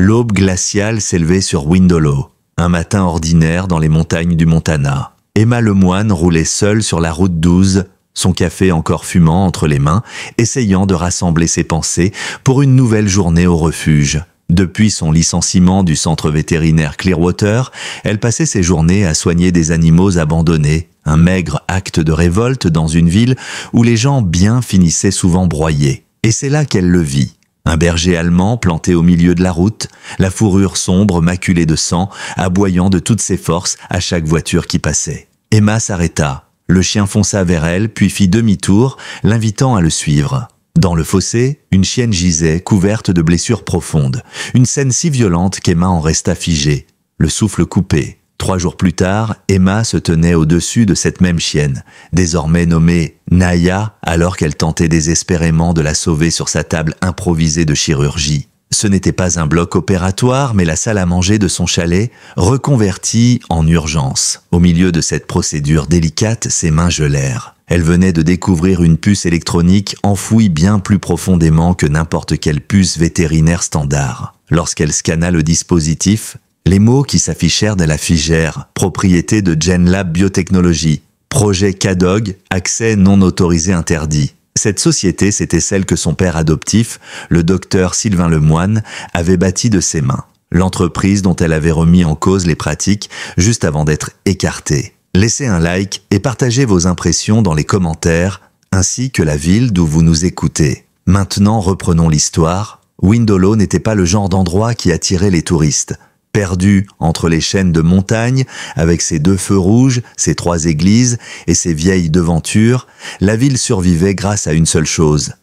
L'aube glaciale s'élevait sur Windhollow, un matin ordinaire dans les montagnes du Montana. Emma Lemoine roulait seule sur la route 12, son café encore fumant entre les mains, essayant de rassembler ses pensées pour une nouvelle journée au refuge. Depuis son licenciement du centre vétérinaire Clearwater, elle passait ses journées à soigner des animaux abandonnés, un maigre acte de révolte dans une ville où les gens bien finissaient souvent broyés. Et c'est là qu'elle le vit. Un berger allemand planté au milieu de la route, la fourrure sombre maculée de sang, aboyant de toutes ses forces à chaque voiture qui passait. Emma s'arrêta. Le chien fonça vers elle, puis fit demi-tour, l'invitant à le suivre. Dans le fossé, une chienne gisait, couverte de blessures profondes. Une scène si violente qu'Emma en resta figée, le souffle coupé. 3 jours plus tard, Emma se tenait au-dessus de cette même chienne, désormais nommée Naya, alors qu'elle tentait désespérément de la sauver sur sa table improvisée de chirurgie. Ce n'était pas un bloc opératoire, mais la salle à manger de son chalet, reconvertie en urgence. Au milieu de cette procédure délicate, ses mains gelèrent. Elle venait de découvrir une puce électronique enfouie bien plus profondément que n'importe quelle puce vétérinaire standard. Lorsqu'elle scanna le dispositif, les mots qui s'affichèrent de la figère, propriété de GenLab Biotechnology, projet CADOG, accès non autorisé interdit. Cette société, c'était celle que son père adoptif, le docteur Sylvain Lemoine, avait bâtie de ses mains. L'entreprise dont elle avait remis en cause les pratiques juste avant d'être écartée. Laissez un like et partagez vos impressions dans les commentaires, ainsi que la ville d'où vous nous écoutez. Maintenant, reprenons l'histoire. Windhollow n'était pas le genre d'endroit qui attirait les touristes. Perdu entre les chaînes de montagnes, avec ses 2 feux rouges, ses 3 églises et ses vieilles devantures, la ville survivait grâce à une seule chose.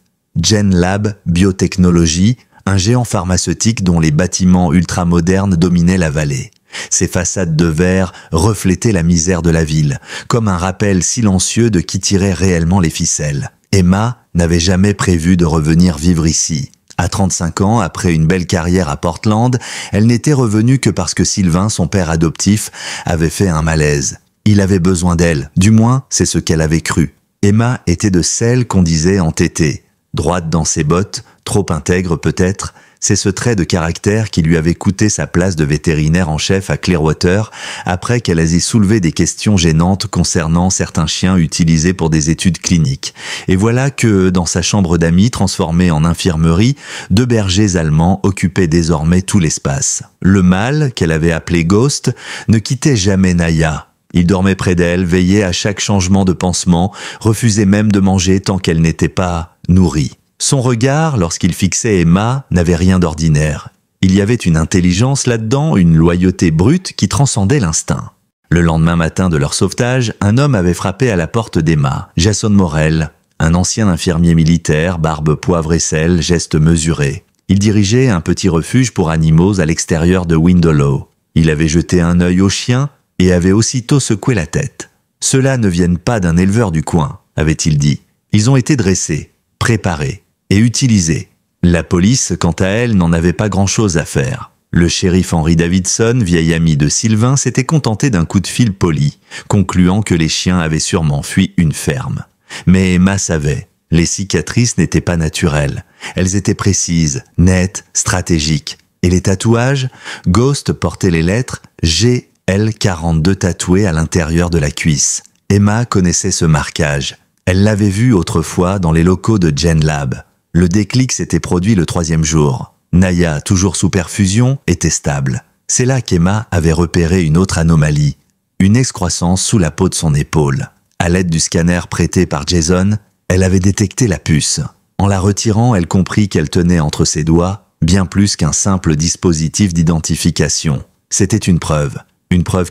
GenLab Biotechnology, un géant pharmaceutique dont les bâtiments ultramodernes dominaient la vallée. Ses façades de verre reflétaient la misère de la ville, comme un rappel silencieux de qui tirait réellement les ficelles. Emma n'avait jamais prévu de revenir vivre ici. À 35 ans, après une belle carrière à Portland, elle n'était revenue que parce que Sylvain, son père adoptif, avait fait un malaise. Il avait besoin d'elle, du moins c'est ce qu'elle avait cru. Emma était de celles qu'on disait entêtées. Droite dans ses bottes, trop intègre peut-être, c'est ce trait de caractère qui lui avait coûté sa place de vétérinaire en chef à Clearwater après qu'elle ait soulevé des questions gênantes concernant certains chiens utilisés pour des études cliniques. Et voilà que, dans sa chambre d'amis transformée en infirmerie, 2 bergers allemands occupaient désormais tout l'espace. Le mâle, qu'elle avait appelé Ghost, ne quittait jamais Naya. Il dormait près d'elle, veillait à chaque changement de pansement, refusait même de manger tant qu'elle n'était pas nourrie. Son regard, lorsqu'il fixait Emma, n'avait rien d'ordinaire. Il y avait une intelligence là-dedans, une loyauté brute qui transcendait l'instinct. Le lendemain matin de leur sauvetage, un homme avait frappé à la porte d'Emma, Jason Morel, un ancien infirmier militaire, barbe poivre et sel, geste mesuré. Il dirigeait un petit refuge pour animaux à l'extérieur de Windhollow. Il avait jeté un œil aux chiens et avait aussitôt secoué la tête. « Ceux-là ne viennent pas d'un éleveur du coin », avait-il dit. « Ils ont été dressés, préparés et utilisés. » La police, quant à elle, n'en avait pas grand-chose à faire. Le shérif Henry Davidson, vieil ami de Sylvain, s'était contenté d'un coup de fil poli, concluant que les chiens avaient sûrement fui une ferme. Mais Emma savait, les cicatrices n'étaient pas naturelles. Elles étaient précises, nettes, stratégiques. Et les tatouages? Ghost portait les lettres GL42 tatouées à l'intérieur de la cuisse. Emma connaissait ce marquage. Elle l'avait vu autrefois dans les locaux de GenLab. Le déclic s'était produit le 3e jour. Naya, toujours sous perfusion, était stable. C'est là qu'Emma avait repéré une autre anomalie, une excroissance sous la peau de son épaule. À l'aide du scanner prêté par Jason, elle avait détecté la puce. En la retirant, elle comprit qu'elle tenait entre ses doigts bien plus qu'un simple dispositif d'identification. C'était une preuve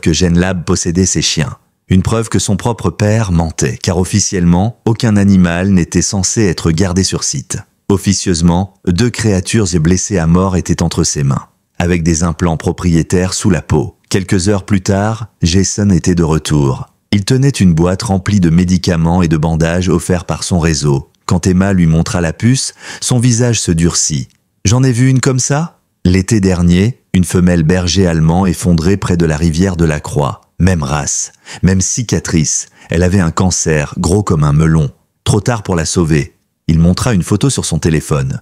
que GenLab possédait ses chiens. Une preuve que son propre père mentait, car officiellement, aucun animal n'était censé être gardé sur site. Officieusement, 2 créatures et blessées à mort étaient entre ses mains, avec des implants propriétaires sous la peau. Quelques heures plus tard, Jason était de retour. Il tenait une boîte remplie de médicaments et de bandages offerts par son réseau. Quand Emma lui montra la puce, son visage se durcit. « J'en ai vu une comme ça ?» L'été dernier, une femelle berger allemand effondrée près de la rivière de la Croix. Même race, même cicatrice. Elle avait un cancer, gros comme un melon. Trop tard pour la sauver. Il montra une photo sur son téléphone.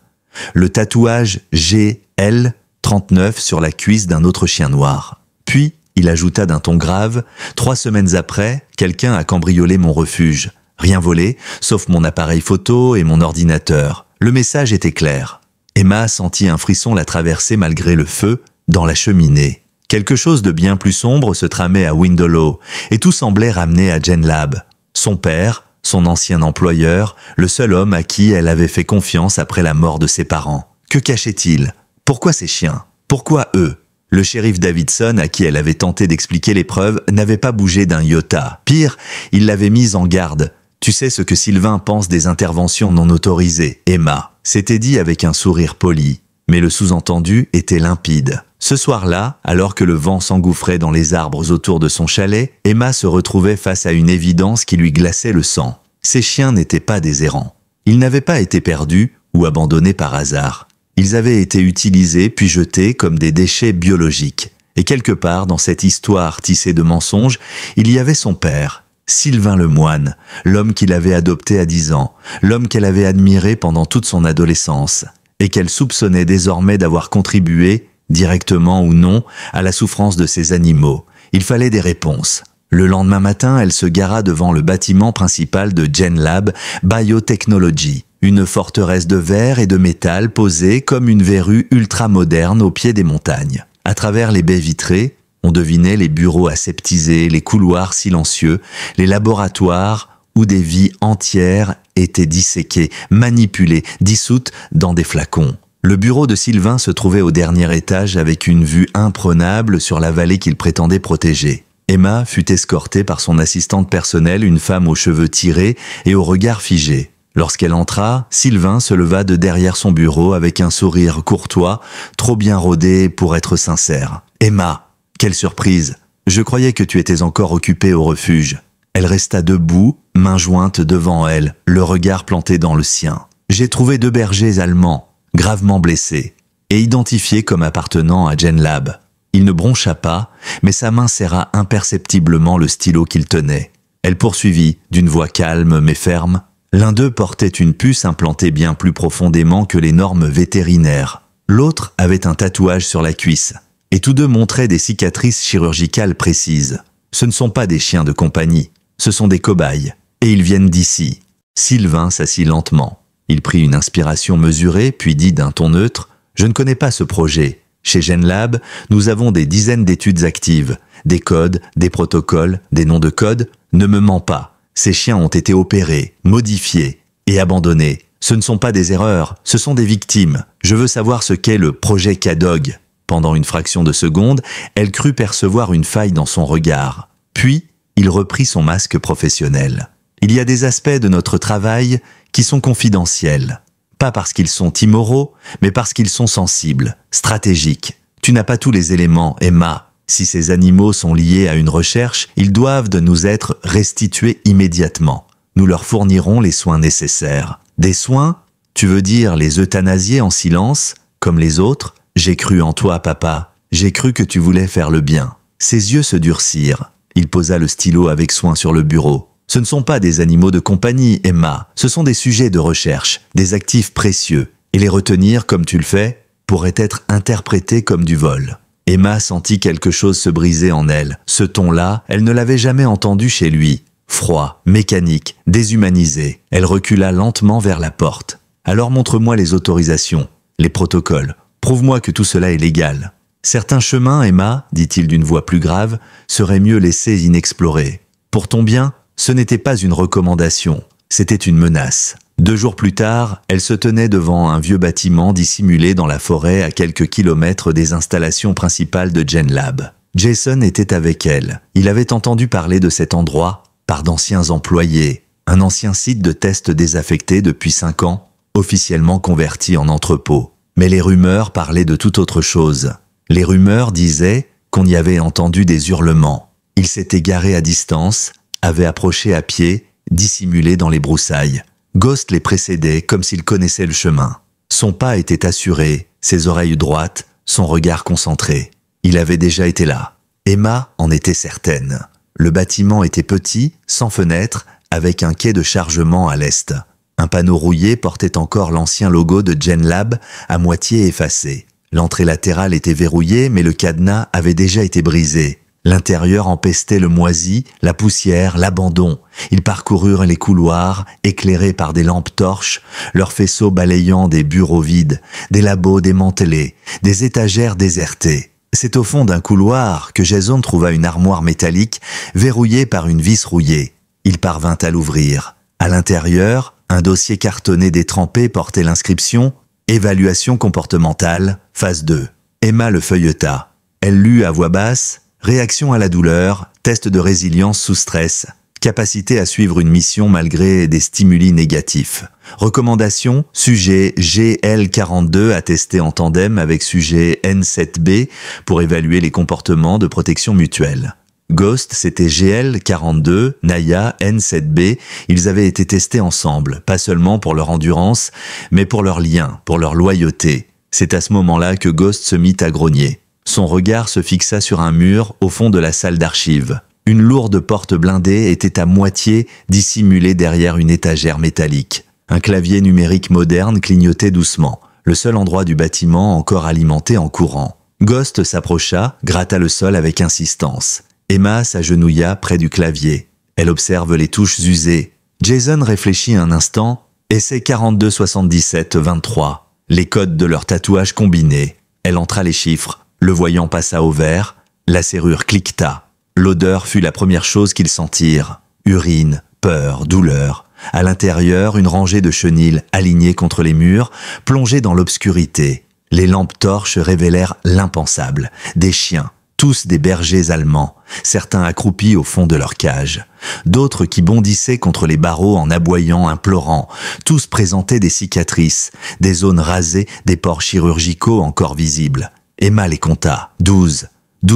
Le tatouage GL32 39 sur la cuisse d'un autre chien noir. Puis, il ajouta d'un ton grave, 3 semaines après, quelqu'un a cambriolé mon refuge. Rien volé, sauf mon appareil photo et mon ordinateur. Le message était clair. Emma sentit un frisson la traverser malgré le feu, dans la cheminée. Quelque chose de bien plus sombre se tramait à Windolo, et tout semblait ramener à GenLab. Son père, son ancien employeur, le seul homme à qui elle avait fait confiance après la mort de ses parents. Que cachait-il? Pourquoi ces chiens? Pourquoi eux? Le shérif Davidson, à qui elle avait tenté d'expliquer les preuves, n'avait pas bougé d'un iota. Pire, il l'avait mise en garde. « Tu sais ce que Sylvain pense des interventions non autorisées, Emma », s'était dit avec un sourire poli. Mais le sous-entendu était limpide. Ce soir-là, alors que le vent s'engouffrait dans les arbres autour de son chalet, Emma se retrouvait face à une évidence qui lui glaçait le sang. Ces chiens n'étaient pas des errants. Ils n'avaient pas été perdus ou abandonnés par hasard. Ils avaient été utilisés puis jetés comme des déchets biologiques. Et quelque part dans cette histoire tissée de mensonges, il y avait son père, Sylvain Lemoine, l'homme qu'il avait adopté à 10 ans, l'homme qu'elle avait admiré pendant toute son adolescence, et qu'elle soupçonnait désormais d'avoir contribué, directement ou non, à la souffrance de ces animaux. Il fallait des réponses. Le lendemain matin, elle se gara devant le bâtiment principal de GenLab Biotechnology, une forteresse de verre et de métal posée comme une verrue ultra-moderne au pied des montagnes. À travers les baies vitrées, on devinait les bureaux aseptisés, les couloirs silencieux, les laboratoires où des vies entières étaient disséquées, manipulées, dissoutes dans des flacons. Le bureau de Sylvain se trouvait au dernier étage avec une vue imprenable sur la vallée qu'il prétendait protéger. Emma fut escortée par son assistante personnelle, une femme aux cheveux tirés et au regard figé. Lorsqu'elle entra, Sylvain se leva de derrière son bureau avec un sourire courtois, trop bien rodé pour être sincère. « Emma, quelle surprise! Je croyais que tu étais encore occupée au refuge. » Elle resta debout, main jointe devant elle, le regard planté dans le sien. « J'ai trouvé 2 bergers allemands, gravement blessés, et identifiés comme appartenant à GenLab. » Il ne broncha pas, mais sa main serra imperceptiblement le stylo qu'il tenait. Elle poursuivit, d'une voix calme mais ferme. L'un d'eux portait une puce implantée bien plus profondément que les normes vétérinaires. L'autre avait un tatouage sur la cuisse, et tous deux montraient des cicatrices chirurgicales précises. Ce ne sont pas des chiens de compagnie, ce sont des cobayes, et ils viennent d'ici. Sylvain s'assit lentement. Il prit une inspiration mesurée, puis dit d'un ton neutre « Je ne connais pas ce projet. Chez GenLab, nous avons des dizaines d'études actives, des codes, des protocoles, des noms de code. Ne me mens pas, ces chiens ont été opérés, modifiés et abandonnés. Ce ne sont pas des erreurs, ce sont des victimes. Je veux savoir ce qu'est le projet K-Dog. » Pendant une fraction de seconde, elle crut percevoir une faille dans son regard. Puis, il reprit son masque professionnel. « Il y a des aspects de notre travail qui sont confidentiels. Pas parce qu'ils sont immoraux, mais parce qu'ils sont sensibles, stratégiques. Tu n'as pas tous les éléments, Emma. Si ces animaux sont liés à une recherche, ils doivent de nous être restitués immédiatement. Nous leur fournirons les soins nécessaires. Des soins? Tu veux dire les euthanasier en silence, comme les autres? J'ai cru en toi, papa. J'ai cru que tu voulais faire le bien. » Ses yeux se durcirent. Il posa le stylo avec soin sur le bureau. « Ce ne sont pas des animaux de compagnie, Emma. Ce sont des sujets de recherche, des actifs précieux. Et les retenir comme tu le fais pourrait être interprété comme du vol. » Emma sentit quelque chose se briser en elle. Ce ton-là, elle ne l'avait jamais entendu chez lui. Froid, mécanique, déshumanisé. Elle recula lentement vers la porte. « Alors montre-moi les autorisations, les protocoles. Prouve-moi que tout cela est légal. » Certains chemins, Emma, dit-il d'une voix plus grave, seraient mieux laissés inexplorés. Pour ton bien, ce n'était pas une recommandation, c'était une menace. 2 jours plus tard, elle se tenait devant un vieux bâtiment dissimulé dans la forêt à quelques kilomètres des installations principales de GenLab. Jason était avec elle. Il avait entendu parler de cet endroit par d'anciens employés, un ancien site de test désaffecté depuis 5 ans, officiellement converti en entrepôt. Mais les rumeurs parlaient de toute autre chose. Les rumeurs disaient qu'on y avait entendu des hurlements. Il s'était garé à distance, avait approché à pied, dissimulé dans les broussailles. Ghost les précédait comme s'il connaissait le chemin. Son pas était assuré, ses oreilles droites, son regard concentré. Il avait déjà été là. Emma en était certaine. Le bâtiment était petit, sans fenêtre, avec un quai de chargement à l'est. Un panneau rouillé portait encore l'ancien logo de GenLab à moitié effacé. L'entrée latérale était verrouillée, mais le cadenas avait déjà été brisé. L'intérieur empestait le moisi, la poussière, l'abandon. Ils parcoururent les couloirs, éclairés par des lampes torches, leurs faisceaux balayant des bureaux vides, des labos démantelés, des étagères désertées. C'est au fond d'un couloir que Jason trouva une armoire métallique verrouillée par une vis rouillée. Il parvint à l'ouvrir. À l'intérieur, un dossier cartonné détrempé portait l'inscription « Évaluation comportementale, phase 2 ». Emma le feuilleta. Elle lut à voix basse « Réaction à la douleur, test de résilience sous stress, capacité à suivre une mission malgré des stimuli négatifs. Recommandation, sujet GL42 à tester en tandem avec sujet N7B pour évaluer les comportements de protection mutuelle. » Ghost, c'était GL42, Naya, N7B, ils avaient été testés ensemble, pas seulement pour leur endurance, mais pour leur lien, pour leur loyauté. C'est à ce moment-là que Ghost se mit à grogner. Son regard se fixa sur un mur au fond de la salle d'archives. Une lourde porte blindée était à moitié dissimulée derrière une étagère métallique. Un clavier numérique moderne clignotait doucement, le seul endroit du bâtiment encore alimenté en courant. Ghost s'approcha, gratta le sol avec insistance. Emma s'agenouilla près du clavier. Elle observe les touches usées. Jason réfléchit un instant, et c'est 42 77 23. Les codes de leur tatouage combinés. Elle entra les chiffres. Le voyant passa au vert. La serrure cliqueta. L'odeur fut la première chose qu'ils sentirent. Urine, peur, douleur. À l'intérieur, une rangée de chenilles alignées contre les murs, plongées dans l'obscurité. Les lampes torches révélèrent l'impensable. Des chiens. Tous des bergers allemands, certains accroupis au fond de leur cage, d'autres qui bondissaient contre les barreaux en aboyant, implorant, tous présentaient des cicatrices, des zones rasées, des pores chirurgicaux encore visibles. Emma les compta, 12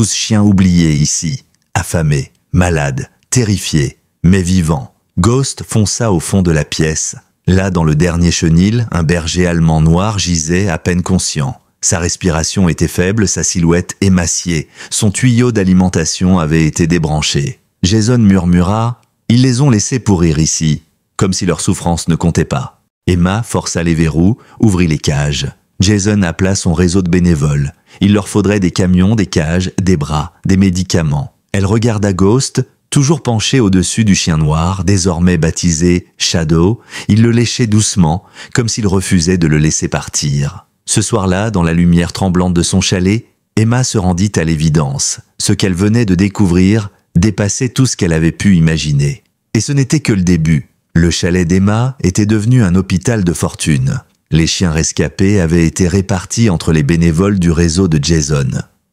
chiens oubliés ici, affamés, malades, terrifiés, mais vivants. Ghost fonça au fond de la pièce. Là, dans le dernier chenil, un berger allemand noir gisait à peine conscient. Sa respiration était faible, sa silhouette émaciée. Son tuyau d'alimentation avait été débranché. Jason murmura « Ils les ont laissés pourrir ici », comme si leur souffrance ne comptait pas. Emma força les verrous, ouvrit les cages. Jason appela son réseau de bénévoles. Il leur faudrait des camions, des cages, des bras, des médicaments. Elle regarda Ghost, toujours penché au-dessus du chien noir, désormais baptisé Shadow. Il le léchait doucement, comme s'il refusait de le laisser partir. Ce soir-là, dans la lumière tremblante de son chalet, Emma se rendit à l'évidence. Ce qu'elle venait de découvrir dépassait tout ce qu'elle avait pu imaginer. Et ce n'était que le début. Le chalet d'Emma était devenu un hôpital de fortune. Les chiens rescapés avaient été répartis entre les bénévoles du réseau de Jason.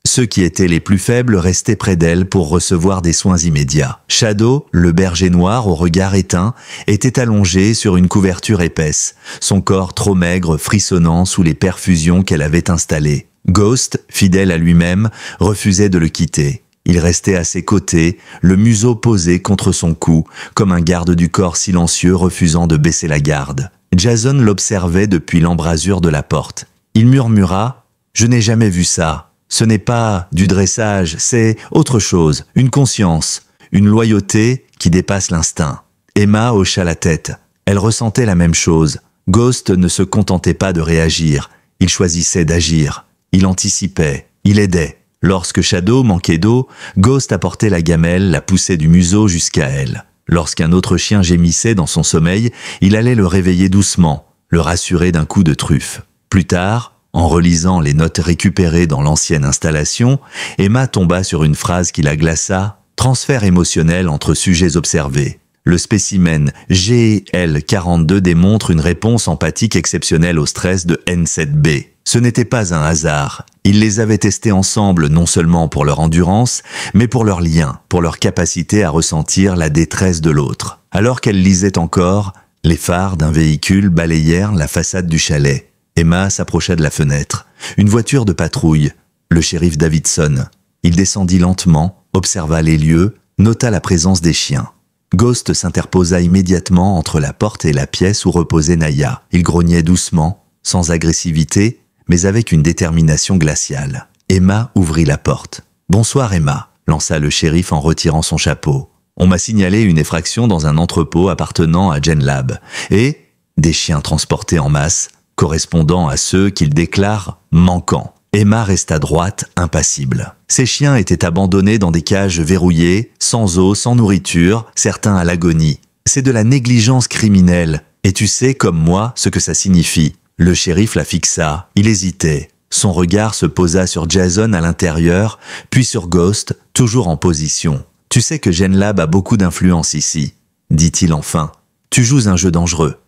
Ceux qui étaient les plus faibles restaient près d'elle pour recevoir des soins immédiats. Shadow, le berger noir au regard éteint, était allongé sur une couverture épaisse, son corps trop maigre frissonnant sous les perfusions qu'elle avait installées. Ghost, fidèle à lui-même, refusait de le quitter. Il restait à ses côtés, le museau posé contre son cou, comme un garde du corps silencieux refusant de baisser la garde. Jason l'observait depuis l'embrasure de la porte. Il murmura « Je n'ai jamais vu ça. Ce n'est pas du dressage, c'est autre chose, une conscience, une loyauté qui dépasse l'instinct. » Emma hocha la tête. Elle ressentait la même chose. Ghost ne se contentait pas de réagir. Il choisissait d'agir. Il anticipait. Il aidait. Lorsque Shadow manquait d'eau, Ghost apportait la gamelle, la poussait du museau jusqu'à elle. Lorsqu'un autre chien gémissait dans son sommeil, il allait le réveiller doucement, le rassurer d'un coup de truffe. Plus tard, en relisant les notes récupérées dans l'ancienne installation, Emma tomba sur une phrase qui la glaça « Transfert émotionnel entre sujets observés ». Le spécimen GL42 démontre une réponse empathique exceptionnelle au stress de N7B. Ce n'était pas un hasard. Ils les avaient testés ensemble non seulement pour leur endurance, mais pour leur lien, pour leur capacité à ressentir la détresse de l'autre. Alors qu'elle lisait encore, les phares d'un véhicule balayèrent la façade du chalet. Emma s'approcha de la fenêtre. Une voiture de patrouille, le shérif Davidson. Il descendit lentement, observa les lieux, nota la présence des chiens. Ghost s'interposa immédiatement entre la porte et la pièce où reposait Naya. Il grognait doucement, sans agressivité, mais avec une détermination glaciale. Emma ouvrit la porte. « Bonsoir Emma », lança le shérif en retirant son chapeau. « On m'a signalé une effraction dans un entrepôt appartenant à GenLab. Et des chiens transportés en masse, correspondant à ceux qu'il déclare manquants. Emma resta droite, impassible. Ses chiens étaient abandonnés dans des cages verrouillées, sans eau, sans nourriture, certains à l'agonie. C'est de la négligence criminelle, et tu sais, comme moi, ce que ça signifie. Le shérif la fixa, il hésitait. Son regard se posa sur Jason à l'intérieur, puis sur Ghost, toujours en position. « Tu sais que GenLab a beaucoup d'influence ici, » dit-il enfin. « Tu joues un jeu dangereux.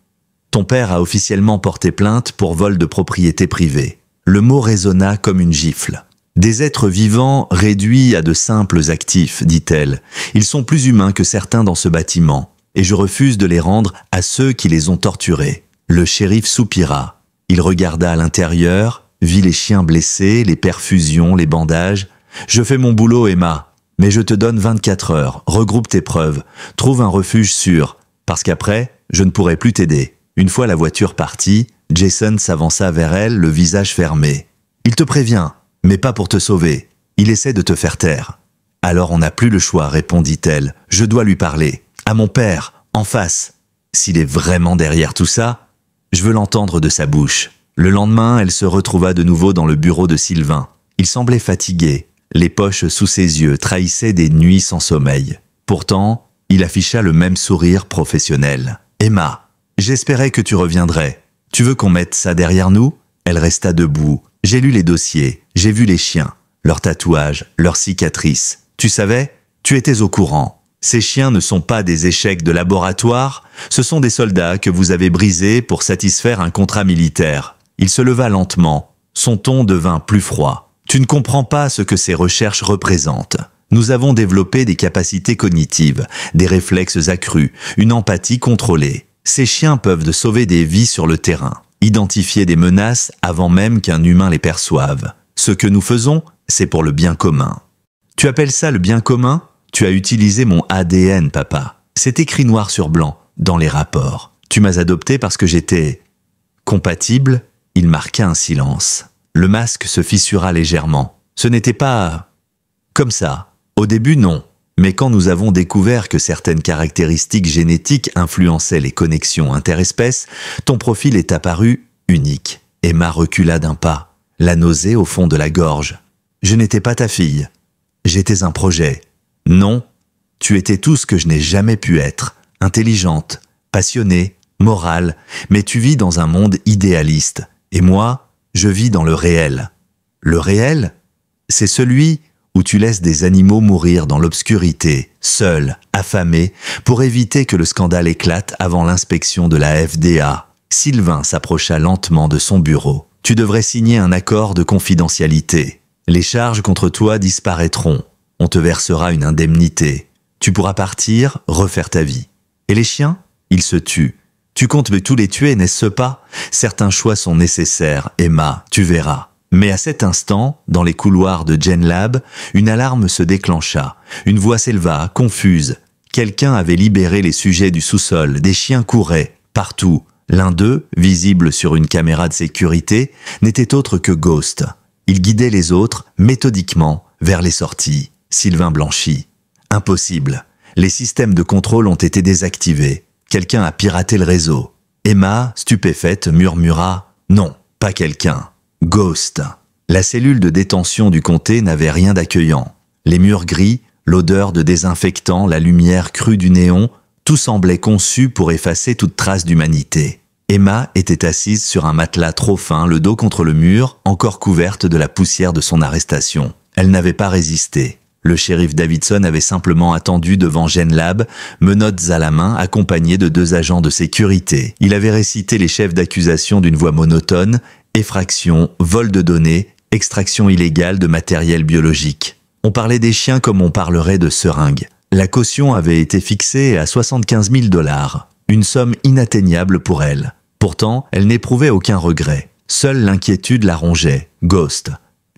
Ton père a officiellement porté plainte pour vol de propriété privée. » Le mot résonna comme une gifle. « Des êtres vivants réduits à de simples actifs, dit-elle. Ils sont plus humains que certains dans ce bâtiment, et je refuse de les rendre à ceux qui les ont torturés. » Le shérif soupira. Il regarda à l'intérieur, vit les chiens blessés, les perfusions, les bandages. « Je fais mon boulot, Emma, mais je te donne 24 heures. Regroupe tes preuves. Trouve un refuge sûr, parce qu'après, je ne pourrai plus t'aider. » Une fois la voiture partie, Jason s'avança vers elle, le visage fermé. « Il te prévient, mais pas pour te sauver. Il essaie de te faire taire. »« Alors on n'a plus le choix, répondit-elle. Je dois lui parler. À mon père, en face. S'il est vraiment derrière tout ça, je veux l'entendre de sa bouche. » Le lendemain, elle se retrouva de nouveau dans le bureau de Sylvain. Il semblait fatigué. Les poches sous ses yeux trahissaient des nuits sans sommeil. Pourtant, il afficha le même sourire professionnel. « Emma, j'espérais que tu reviendrais. Tu veux qu'on mette ça derrière nous ?» Elle resta debout. « J'ai lu les dossiers, j'ai vu les chiens, leurs tatouages, leurs cicatrices. Tu savais? Tu étais au courant. Ces chiens ne sont pas des échecs de laboratoire, ce sont des soldats que vous avez brisés pour satisfaire un contrat militaire. » Il se leva lentement. Son ton devint plus froid. « Tu ne comprends pas ce que ces recherches représentent. Nous avons développé des capacités cognitives, des réflexes accrus, une empathie contrôlée. Ces chiens peuvent sauver des vies sur le terrain, identifier des menaces avant même qu'un humain les perçoive. Ce que nous faisons, c'est pour le bien commun. » « Tu appelles ça le bien commun ? Tu as utilisé mon ADN, papa. C'est écrit noir sur blanc, dans les rapports. Tu m'as adopté parce que j'étais compatible. » Il marqua un silence. Le masque se fissura légèrement. Ce n'était pas comme ça. Au début, non. Mais quand nous avons découvert que certaines caractéristiques génétiques influençaient les connexions interespèces, ton profil est apparu unique. Emma recula d'un pas, la nausée au fond de la gorge. Je n'étais pas ta fille. J'étais un projet. Non, tu étais tout ce que je n'ai jamais pu être. Intelligente, passionnée, morale, mais tu vis dans un monde idéaliste. Et moi, je vis dans le réel. Le réel, c'est celui où tu laisses des animaux mourir dans l'obscurité, seuls, affamés, pour éviter que le scandale éclate avant l'inspection de la FDA. Sylvain s'approcha lentement de son bureau. Tu devrais signer un accord de confidentialité. Les charges contre toi disparaîtront. On te versera une indemnité. Tu pourras partir, refaire ta vie. Et les chiens, ils se tuent. Tu comptes tous les tuer, n'est-ce pas? Certains choix sont nécessaires, Emma, tu verras. Mais à cet instant, dans les couloirs de GenLab, une alarme se déclencha. Une voix s'éleva, confuse. Quelqu'un avait libéré les sujets du sous-sol, des chiens couraient, partout. L'un d'eux, visible sur une caméra de sécurité, n'était autre que Ghost. Il guidait les autres, méthodiquement, vers les sorties. Sylvain blanchit. Impossible. Les systèmes de contrôle ont été désactivés. Quelqu'un a piraté le réseau. Emma, stupéfaite, murmura « Non, pas quelqu'un. Ghost ». La cellule de détention du comté n'avait rien d'accueillant. Les murs gris, l'odeur de désinfectant, la lumière crue du néon, tout semblait conçu pour effacer toute trace d'humanité. Emma était assise sur un matelas trop fin, le dos contre le mur, encore couverte de la poussière de son arrestation. Elle n'avait pas résisté. Le shérif Davidson avait simplement attendu devant GenLab, menottes à la main, accompagné de 2 agents de sécurité. Il avait récité les chefs d'accusation d'une voix monotone, effraction, vol de données, extraction illégale de matériel biologique. On parlait des chiens comme on parlerait de seringues. La caution avait été fixée à 75 000 $, une somme inatteignable pour elle. Pourtant, elle n'éprouvait aucun regret. Seule l'inquiétude la rongeait. Ghost,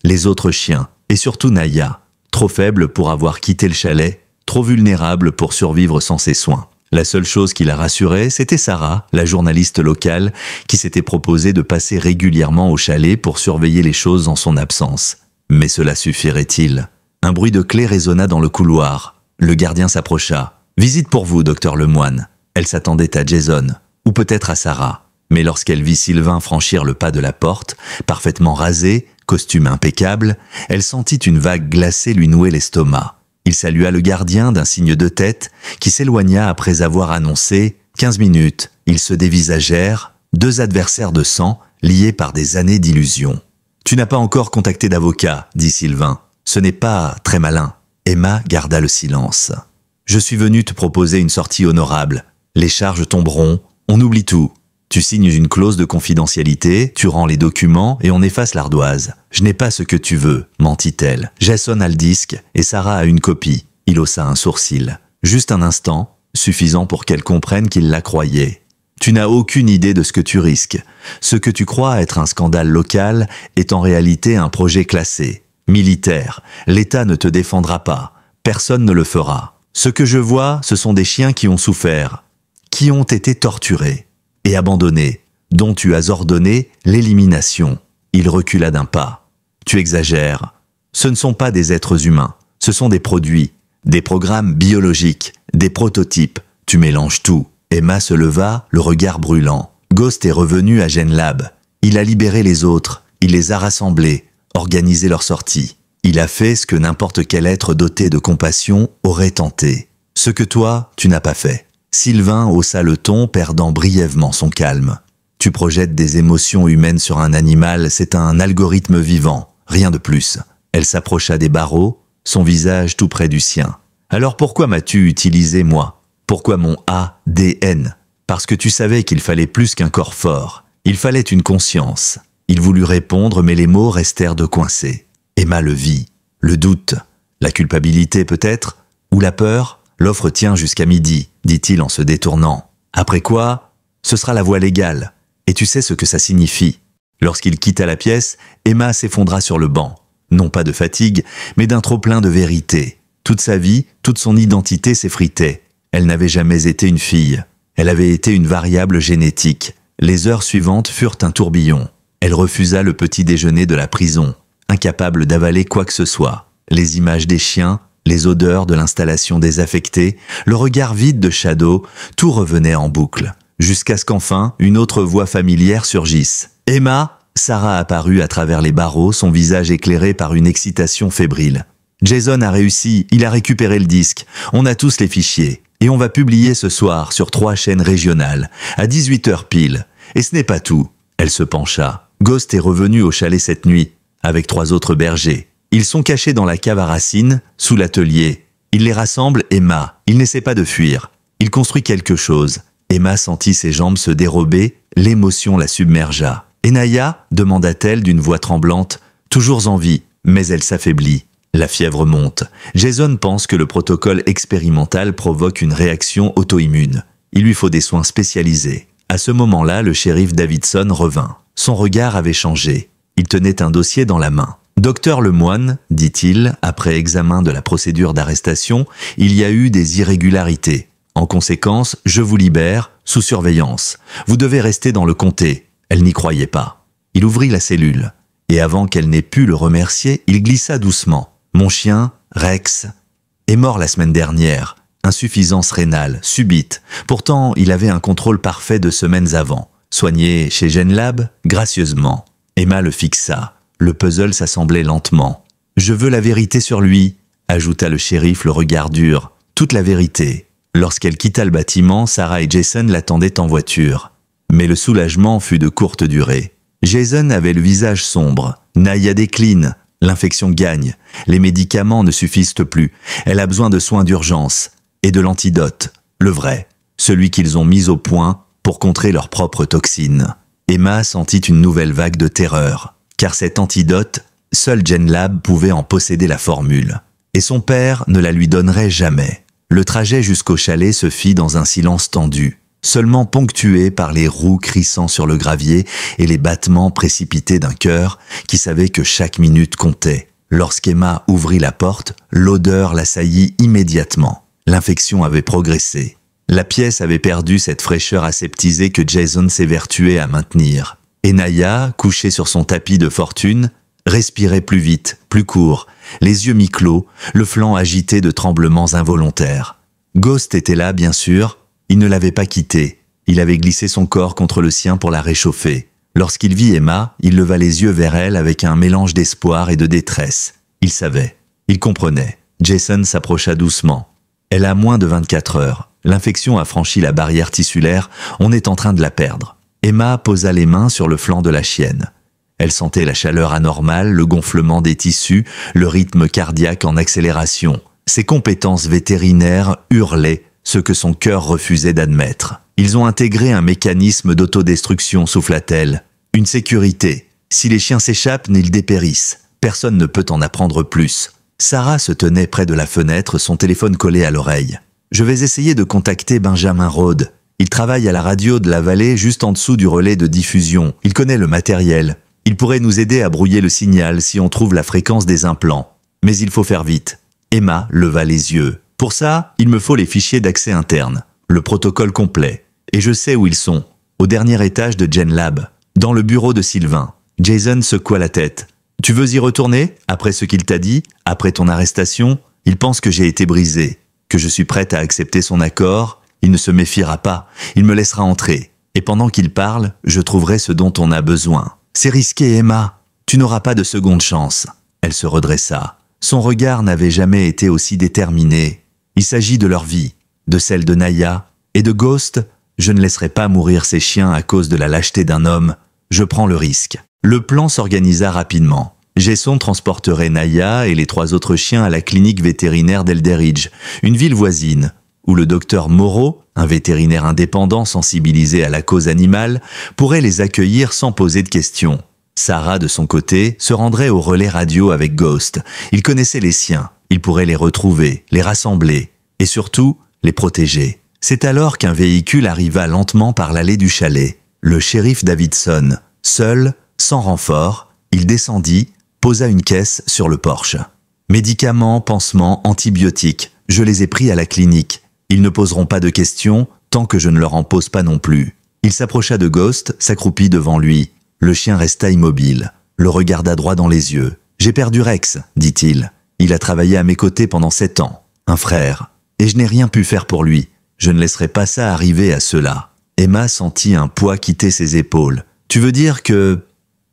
les autres chiens, et surtout Naya. Trop faible pour avoir quitté le chalet, trop vulnérable pour survivre sans ses soins. La seule chose qui la rassurait, c'était Sarah, la journaliste locale, qui s'était proposée de passer régulièrement au chalet pour surveiller les choses en son absence. Mais cela suffirait-il? Un bruit de clé résonna dans le couloir. Le gardien s'approcha. « Visite pour vous, docteur Lemoine. » Elle s'attendait à Jason, ou peut-être à Sarah. Mais lorsqu'elle vit Sylvain franchir le pas de la porte, parfaitement rasé, costume impeccable, elle sentit une vague glacée lui nouer l'estomac. Il salua le gardien d'un signe de tête qui s'éloigna après avoir annoncé « 15 minutes ». Ils se dévisagèrent, deux adversaires de sang, liés par des années d'illusions. « Tu n'as pas encore contacté d'avocat », dit Sylvain. « Ce n'est pas très malin. » Emma garda le silence. « Je suis venu te proposer une sortie honorable. Les charges tomberont, on oublie tout. Tu signes une clause de confidentialité, tu rends les documents et on efface l'ardoise. Je n'ai pas ce que tu veux, mentit-elle. Jason a le disque et Sarah a une copie. Il haussa un sourcil. Juste un instant, suffisant pour qu'elle comprenne qu'il la croyait. Tu n'as aucune idée de ce que tu risques. Ce que tu crois être un scandale local est en réalité un projet classé. Militaire, l'État ne te défendra pas. Personne ne le fera. Ce que je vois, ce sont des chiens qui ont souffert, qui ont été torturés et abandonnés, dont tu as ordonné l'élimination. Il recula d'un pas. Tu exagères. Ce ne sont pas des êtres humains, ce sont des produits, des programmes biologiques, des prototypes. Tu mélanges tout. Emma se leva, le regard brûlant. Ghost est revenu à GenLab. Il a libéré les autres, il les a rassemblés, organisé leur sortie. Il a fait ce que n'importe quel être doté de compassion aurait tenté. Ce que toi, tu n'as pas fait. Sylvain haussa le ton, perdant brièvement son calme. Tu projettes des émotions humaines sur un animal, c'est un algorithme vivant, rien de plus. Elle s'approcha des barreaux, son visage tout près du sien. Alors pourquoi m'as-tu utilisé, moi? Pourquoi mon ADN? Parce que tu savais qu'il fallait plus qu'un corps fort. Il fallait une conscience. Il voulut répondre, mais les mots restèrent de coincés. Emma le vit. Le doute, la culpabilité peut-être, ou la peur? L'offre tient jusqu'à midi, dit-il en se détournant. Après quoi, ce sera la voie légale. Et tu sais ce que ça signifie. Lorsqu'il quitta la pièce, Emma s'effondra sur le banc. Non pas de fatigue, mais d'un trop-plein de vérité. Toute sa vie, toute son identité s'effritait. Elle n'avait jamais été une fille. Elle avait été une variable génétique. Les heures suivantes furent un tourbillon. Elle refusa le petit déjeuner de la prison, incapable d'avaler quoi que ce soit. Les images des chiens, les odeurs de l'installation désaffectée, le regard vide de Shadow, tout revenait en boucle. Jusqu'à ce qu'enfin, une autre voix familière surgisse. « Emma !» Sarah apparut à travers les barreaux, son visage éclairé par une excitation fébrile. « Jason a réussi, il a récupéré le disque. On a tous les fichiers. Et on va publier ce soir sur 3 chaînes régionales, à 18h pile. Et ce n'est pas tout. » Elle se pencha. Ghost est revenu au chalet cette nuit, avec 3 autres bergers. Ils sont cachés dans la cave à racines, sous l'atelier. Il les rassemble, Emma. Il n'essaie pas de fuir. Il construit quelque chose. Emma sentit ses jambes se dérober, l'émotion la submergea. « Enaya » demanda-t-elle d'une voix tremblante, toujours en vie, mais elle s'affaiblit. La fièvre monte. Jason pense que le protocole expérimental provoque une réaction auto-immune. Il lui faut des soins spécialisés. À ce moment-là, le shérif Davidson revint. Son regard avait changé. Il tenait un dossier dans la main. « Docteur Lemoine, dit-il, après examen de la procédure d'arrestation, il y a eu des irrégularités. En conséquence, je vous libère, sous surveillance. Vous devez rester dans le comté. » Elle n'y croyait pas. Il ouvrit la cellule. Et avant qu'elle n'ait pu le remercier, il glissa doucement. « Mon chien, Rex, est mort la semaine dernière. Insuffisance rénale, subite. Pourtant, il avait un contrôle parfait 2 semaines avant. Soigné chez GenLab, gracieusement. » Emma le fixa. Le puzzle s'assemblait lentement. « Je veux la vérité sur lui, » ajouta le shérif, le regard dur. « Toute la vérité. » Lorsqu'elle quitta le bâtiment, Sarah et Jason l'attendaient en voiture. Mais le soulagement fut de courte durée. Jason avait le visage sombre. Naya décline. L'infection gagne. Les médicaments ne suffisent plus. Elle a besoin de soins d'urgence. Et de l'antidote. Le vrai. Celui qu'ils ont mis au point pour contrer leurs propres toxines. Emma sentit une nouvelle vague de terreur. Car cet antidote, seul GenLab pouvait en posséder la formule. Et son père ne la lui donnerait jamais. Le trajet jusqu'au chalet se fit dans un silence tendu, seulement ponctué par les roues crissant sur le gravier et les battements précipités d'un cœur qui savait que chaque minute comptait. Lorsqu'Emma ouvrit la porte, l'odeur l'assaillit immédiatement. L'infection avait progressé. La pièce avait perdu cette fraîcheur aseptisée que Jason s'évertuait à maintenir. Enaya, couchée sur son tapis de fortune, respirait plus vite, plus court, les yeux mi-clos, le flanc agité de tremblements involontaires. Ghost était là, bien sûr, il ne l'avait pas quittée. Il avait glissé son corps contre le sien pour la réchauffer. Lorsqu'il vit Emma, il leva les yeux vers elle avec un mélange d'espoir et de détresse. Il savait. Il comprenait. Jason s'approcha doucement. Elle a moins de 24 heures. L'infection a franchi la barrière tissulaire. On est en train de la perdre. Emma posa les mains sur le flanc de la chienne. Elle sentait la chaleur anormale, le gonflement des tissus, le rythme cardiaque en accélération. Ses compétences vétérinaires hurlaient ce que son cœur refusait d'admettre. Ils ont intégré un mécanisme d'autodestruction, souffla-t-elle. Une sécurité. Si les chiens s'échappent, ils dépérissent. Personne ne peut en apprendre plus. Sarah se tenait près de la fenêtre, son téléphone collé à l'oreille. Je vais essayer de contacter Benjamin Rhodes. Il travaille à la radio de la vallée, juste en dessous du relais de diffusion. Il connaît le matériel. Il pourrait nous aider à brouiller le signal si on trouve la fréquence des implants. Mais il faut faire vite. Emma leva les yeux. Pour ça, il me faut les fichiers d'accès interne. Le protocole complet. Et je sais où ils sont. Au dernier étage de GenLab. Dans le bureau de Sylvain. Jason secoua la tête. Tu veux y retourner, après ce qu'il t'a dit, après ton arrestation? Il pense que j'ai été brisé, que je suis prête à accepter son accord. Il ne se méfiera pas, il me laissera entrer. Et pendant qu'il parle, je trouverai ce dont on a besoin. C'est risqué, Emma. Tu n'auras pas de seconde chance. Elle se redressa. Son regard n'avait jamais été aussi déterminé. Il s'agit de leur vie, de celle de Naya et de Ghost. Je ne laisserai pas mourir ces chiens à cause de la lâcheté d'un homme. Je prends le risque. Le plan s'organisa rapidement. Jason transporterait Naya et les 3 autres chiens à la clinique vétérinaire d'Elderidge, une ville voisine, où le docteur Moreau, un vétérinaire indépendant sensibilisé à la cause animale, pourrait les accueillir sans poser de questions. Sarah, de son côté, se rendrait au relais radio avec Ghost. Il connaissait les siens. Il pourrait les retrouver, les rassembler et surtout les protéger. C'est alors qu'un véhicule arriva lentement par l'allée du chalet. Le shérif Davidson, seul, sans renfort, il descendit, posa une caisse sur le porche. Médicaments, pansements, antibiotiques, je les ai pris à la clinique. Ils ne poseront pas de questions tant que je ne leur en pose pas non plus. Il s'approcha de Ghost, s'accroupit devant lui. Le chien resta immobile, le regarda droit dans les yeux. « J'ai perdu Rex », dit-il. « Il a travaillé à mes côtés pendant 7 ans, un frère, et je n'ai rien pu faire pour lui. Je ne laisserai pas ça arriver à ceux-là. » Emma sentit un poids quitter ses épaules. « Tu veux dire que...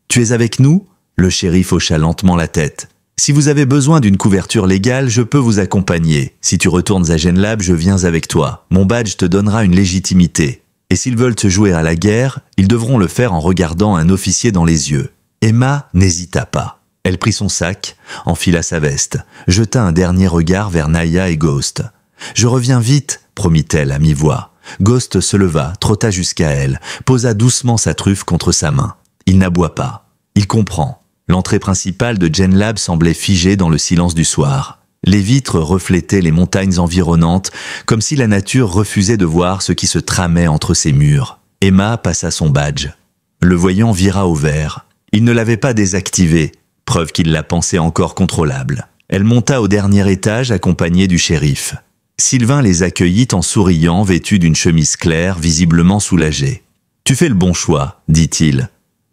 tu es avec nous ?» Le shérif hocha lentement la tête. « Si vous avez besoin d'une couverture légale, je peux vous accompagner. Si tu retournes à GenLab, je viens avec toi. Mon badge te donnera une légitimité. Et s'ils veulent se jouer à la guerre, ils devront le faire en regardant un officier dans les yeux. » Emma n'hésita pas. Elle prit son sac, enfila sa veste, jeta un dernier regard vers Naya et Ghost. « Je reviens vite », promit-elle à mi-voix. Ghost se leva, trotta jusqu'à elle, posa doucement sa truffe contre sa main. Il n'aboie pas. Il comprend. L'entrée principale de GenLab semblait figée dans le silence du soir. Les vitres reflétaient les montagnes environnantes, comme si la nature refusait de voir ce qui se tramait entre ses murs. Emma passa son badge. Le voyant vira au vert. Il ne l'avait pas désactivé, preuve qu'il la pensait encore contrôlable. Elle monta au dernier étage accompagnée du shérif. Sylvain les accueillit en souriant, vêtu d'une chemise claire, visiblement soulagée. « Tu fais le bon choix, dit-il.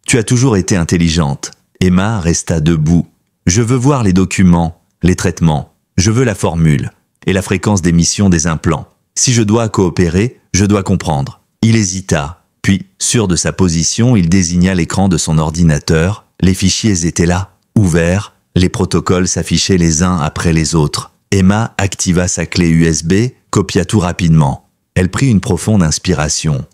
Tu as toujours été intelligente. » Emma resta debout. « Je veux voir les documents, les traitements. Je veux la formule et la fréquence d'émission des implants. Si je dois coopérer, je dois comprendre. » Il hésita. Puis, sûr de sa position, il désigna l'écran de son ordinateur. Les fichiers étaient là, ouverts. Les protocoles s'affichaient les uns après les autres. Emma activa sa clé USB, copia tout rapidement. Elle prit une profonde inspiration.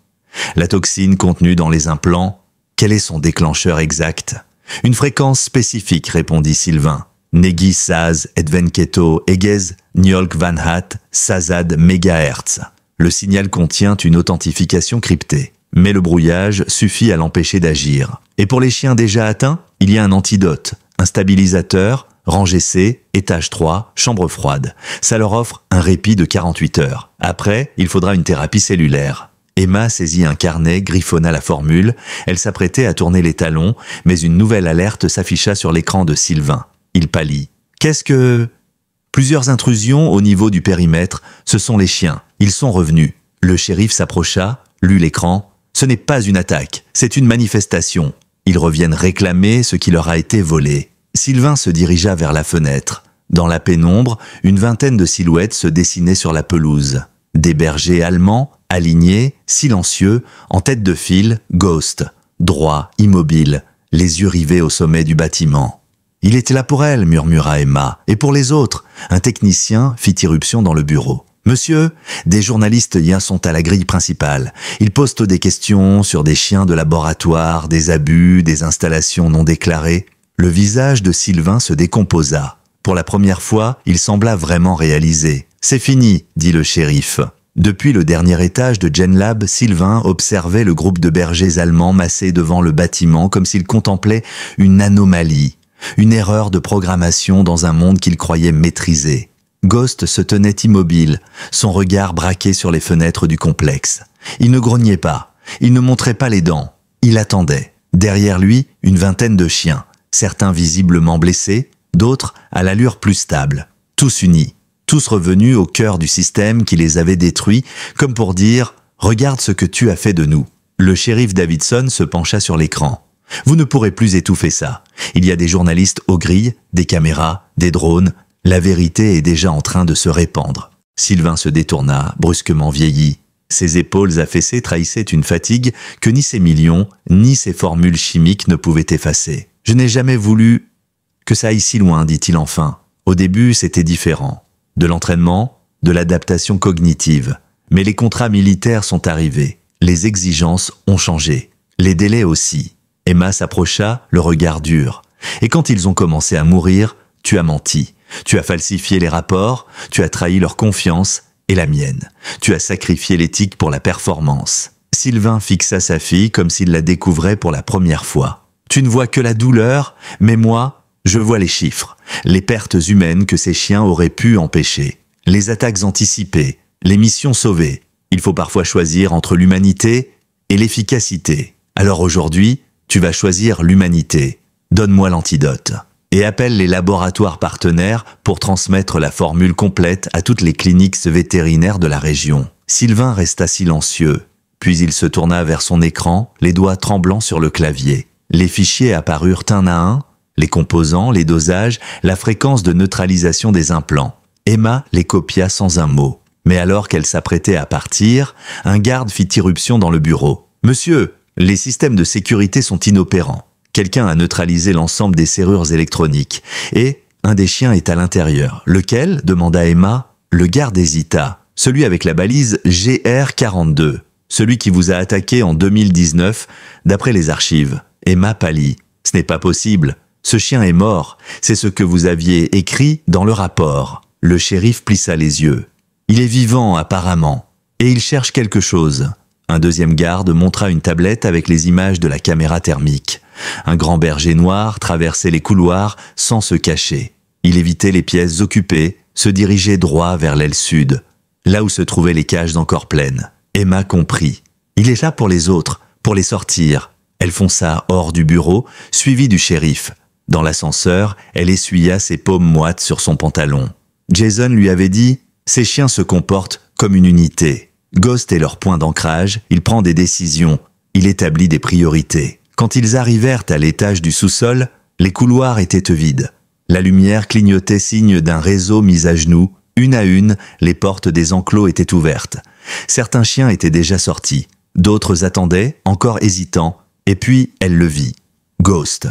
La toxine contenue dans les implants, quel est son déclencheur exact? Une fréquence spécifique, répondit Sylvain. Negi Saz Edvenketo Egez Nyolk Van Hat Sazad MHz. Le signal contient une authentification cryptée. Mais le brouillage suffit à l'empêcher d'agir. Et pour les chiens déjà atteints, il y a un antidote, un stabilisateur, rangée C, étage 3, chambre froide. Ça leur offre un répit de 48 heures. Après, il faudra une thérapie cellulaire. Emma saisit un carnet, griffonna la formule. Elle s'apprêtait à tourner les talons, mais une nouvelle alerte s'afficha sur l'écran de Sylvain. Il pâlit. « Qu'est-ce que... » Plusieurs intrusions au niveau du périmètre. Ce sont les chiens. Ils sont revenus. Le shérif s'approcha, lut l'écran. Ce n'est pas une attaque, c'est une manifestation. Ils reviennent réclamer ce qui leur a été volé. Sylvain se dirigea vers la fenêtre. Dans la pénombre, une vingtaine de silhouettes se dessinaient sur la pelouse. Des bergers allemands, alignés, silencieux, en tête de file, Ghost. droit, immobile, les yeux rivés au sommet du bâtiment. « Il était là pour elle », murmura Emma. « Et pour les autres ?» Un technicien fit irruption dans le bureau. « Monsieur, des journalistes y sont à la grille principale. Ils posent des questions sur des chiens de laboratoire, des abus, des installations non déclarées. » Le visage de Sylvain se décomposa. Pour la première fois, il sembla vraiment réalisé. « C'est fini », dit le shérif. Depuis le dernier étage de GenLab, Sylvain observait le groupe de bergers allemands massés devant le bâtiment comme s'il contemplait une anomalie, une erreur de programmation dans un monde qu'il croyait maîtrisé. Ghost se tenait immobile, son regard braqué sur les fenêtres du complexe. Il ne grognait pas, il ne montrait pas les dents, il attendait. Derrière lui, une vingtaine de chiens, certains visiblement blessés, d'autres à l'allure plus stable, tous unis, tous revenus au cœur du système qui les avait détruits, comme pour dire « Regarde ce que tu as fait de nous ». Le shérif Davidson se pencha sur l'écran. « Vous ne pourrez plus étouffer ça. Il y a des journalistes aux grilles, des caméras, des drones. La vérité est déjà en train de se répandre. » Sylvain se détourna, brusquement vieilli. Ses épaules affaissées trahissaient une fatigue que ni ses millions, ni ses formules chimiques ne pouvaient effacer. « Je n'ai jamais voulu que ça aille si loin, dit-il enfin. Au début, c'était différent. De l'entraînement, de l'adaptation cognitive. Mais les contrats militaires sont arrivés. Les exigences ont changé. Les délais aussi. » Emma s'approcha, le regard dur. « Et quand ils ont commencé à mourir, tu as menti. Tu as falsifié les rapports, tu as trahi leur confiance et la mienne. Tu as sacrifié l'éthique pour la performance. » Sylvain fixa sa fille comme s'il la découvrait pour la première fois. « Tu ne vois que la douleur, mais moi, je vois les chiffres, les pertes humaines que ces chiens auraient pu empêcher, les attaques anticipées, les missions sauvées. Il faut parfois choisir entre l'humanité et l'efficacité. Alors aujourd'hui, tu vas choisir l'humanité. Donne-moi l'antidote. Et appelle les laboratoires partenaires pour transmettre la formule complète à toutes les cliniques vétérinaires de la région. » Sylvain resta silencieux, puis il se tourna vers son écran, les doigts tremblants sur le clavier. Les fichiers apparurent un à un, les composants, les dosages, la fréquence de neutralisation des implants. Emma les copia sans un mot. Mais alors qu'elle s'apprêtait à partir, un garde fit irruption dans le bureau. « Monsieur, les systèmes de sécurité sont inopérants. Quelqu'un a neutralisé l'ensemble des serrures électroniques. Et un des chiens est à l'intérieur. Lequel ? Demanda Emma. Le garde hésita. Celui avec la balise GR42. Celui qui vous a attaqué en 2019, d'après les archives. Emma pâlit. Ce n'est pas possible. Ce chien est mort. C'est ce que vous aviez écrit dans le rapport. Le shérif plissa les yeux. Il est vivant, apparemment. Et il cherche quelque chose. Un deuxième garde montra une tablette avec les images de la caméra thermique. Un grand berger noir traversait les couloirs sans se cacher. Il évitait les pièces occupées, se dirigeait droit vers l'aile sud, là où se trouvaient les cages encore pleines. Emma comprit. Il est là pour les autres, pour les sortir. Elle fonça hors du bureau, suivie du shérif. Dans l'ascenseur, elle essuya ses paumes moites sur son pantalon. Jason lui avait dit « Ces chiens se comportent comme une unité. Ghost est leur point d'ancrage, il prend des décisions, il établit des priorités. » Quand ils arrivèrent à l'étage du sous-sol, les couloirs étaient vides. La lumière clignotait signe d'un réseau mis à genoux. Une à une, les portes des enclos étaient ouvertes. Certains chiens étaient déjà sortis. D'autres attendaient, encore hésitants. Et puis, elle le vit. Ghost.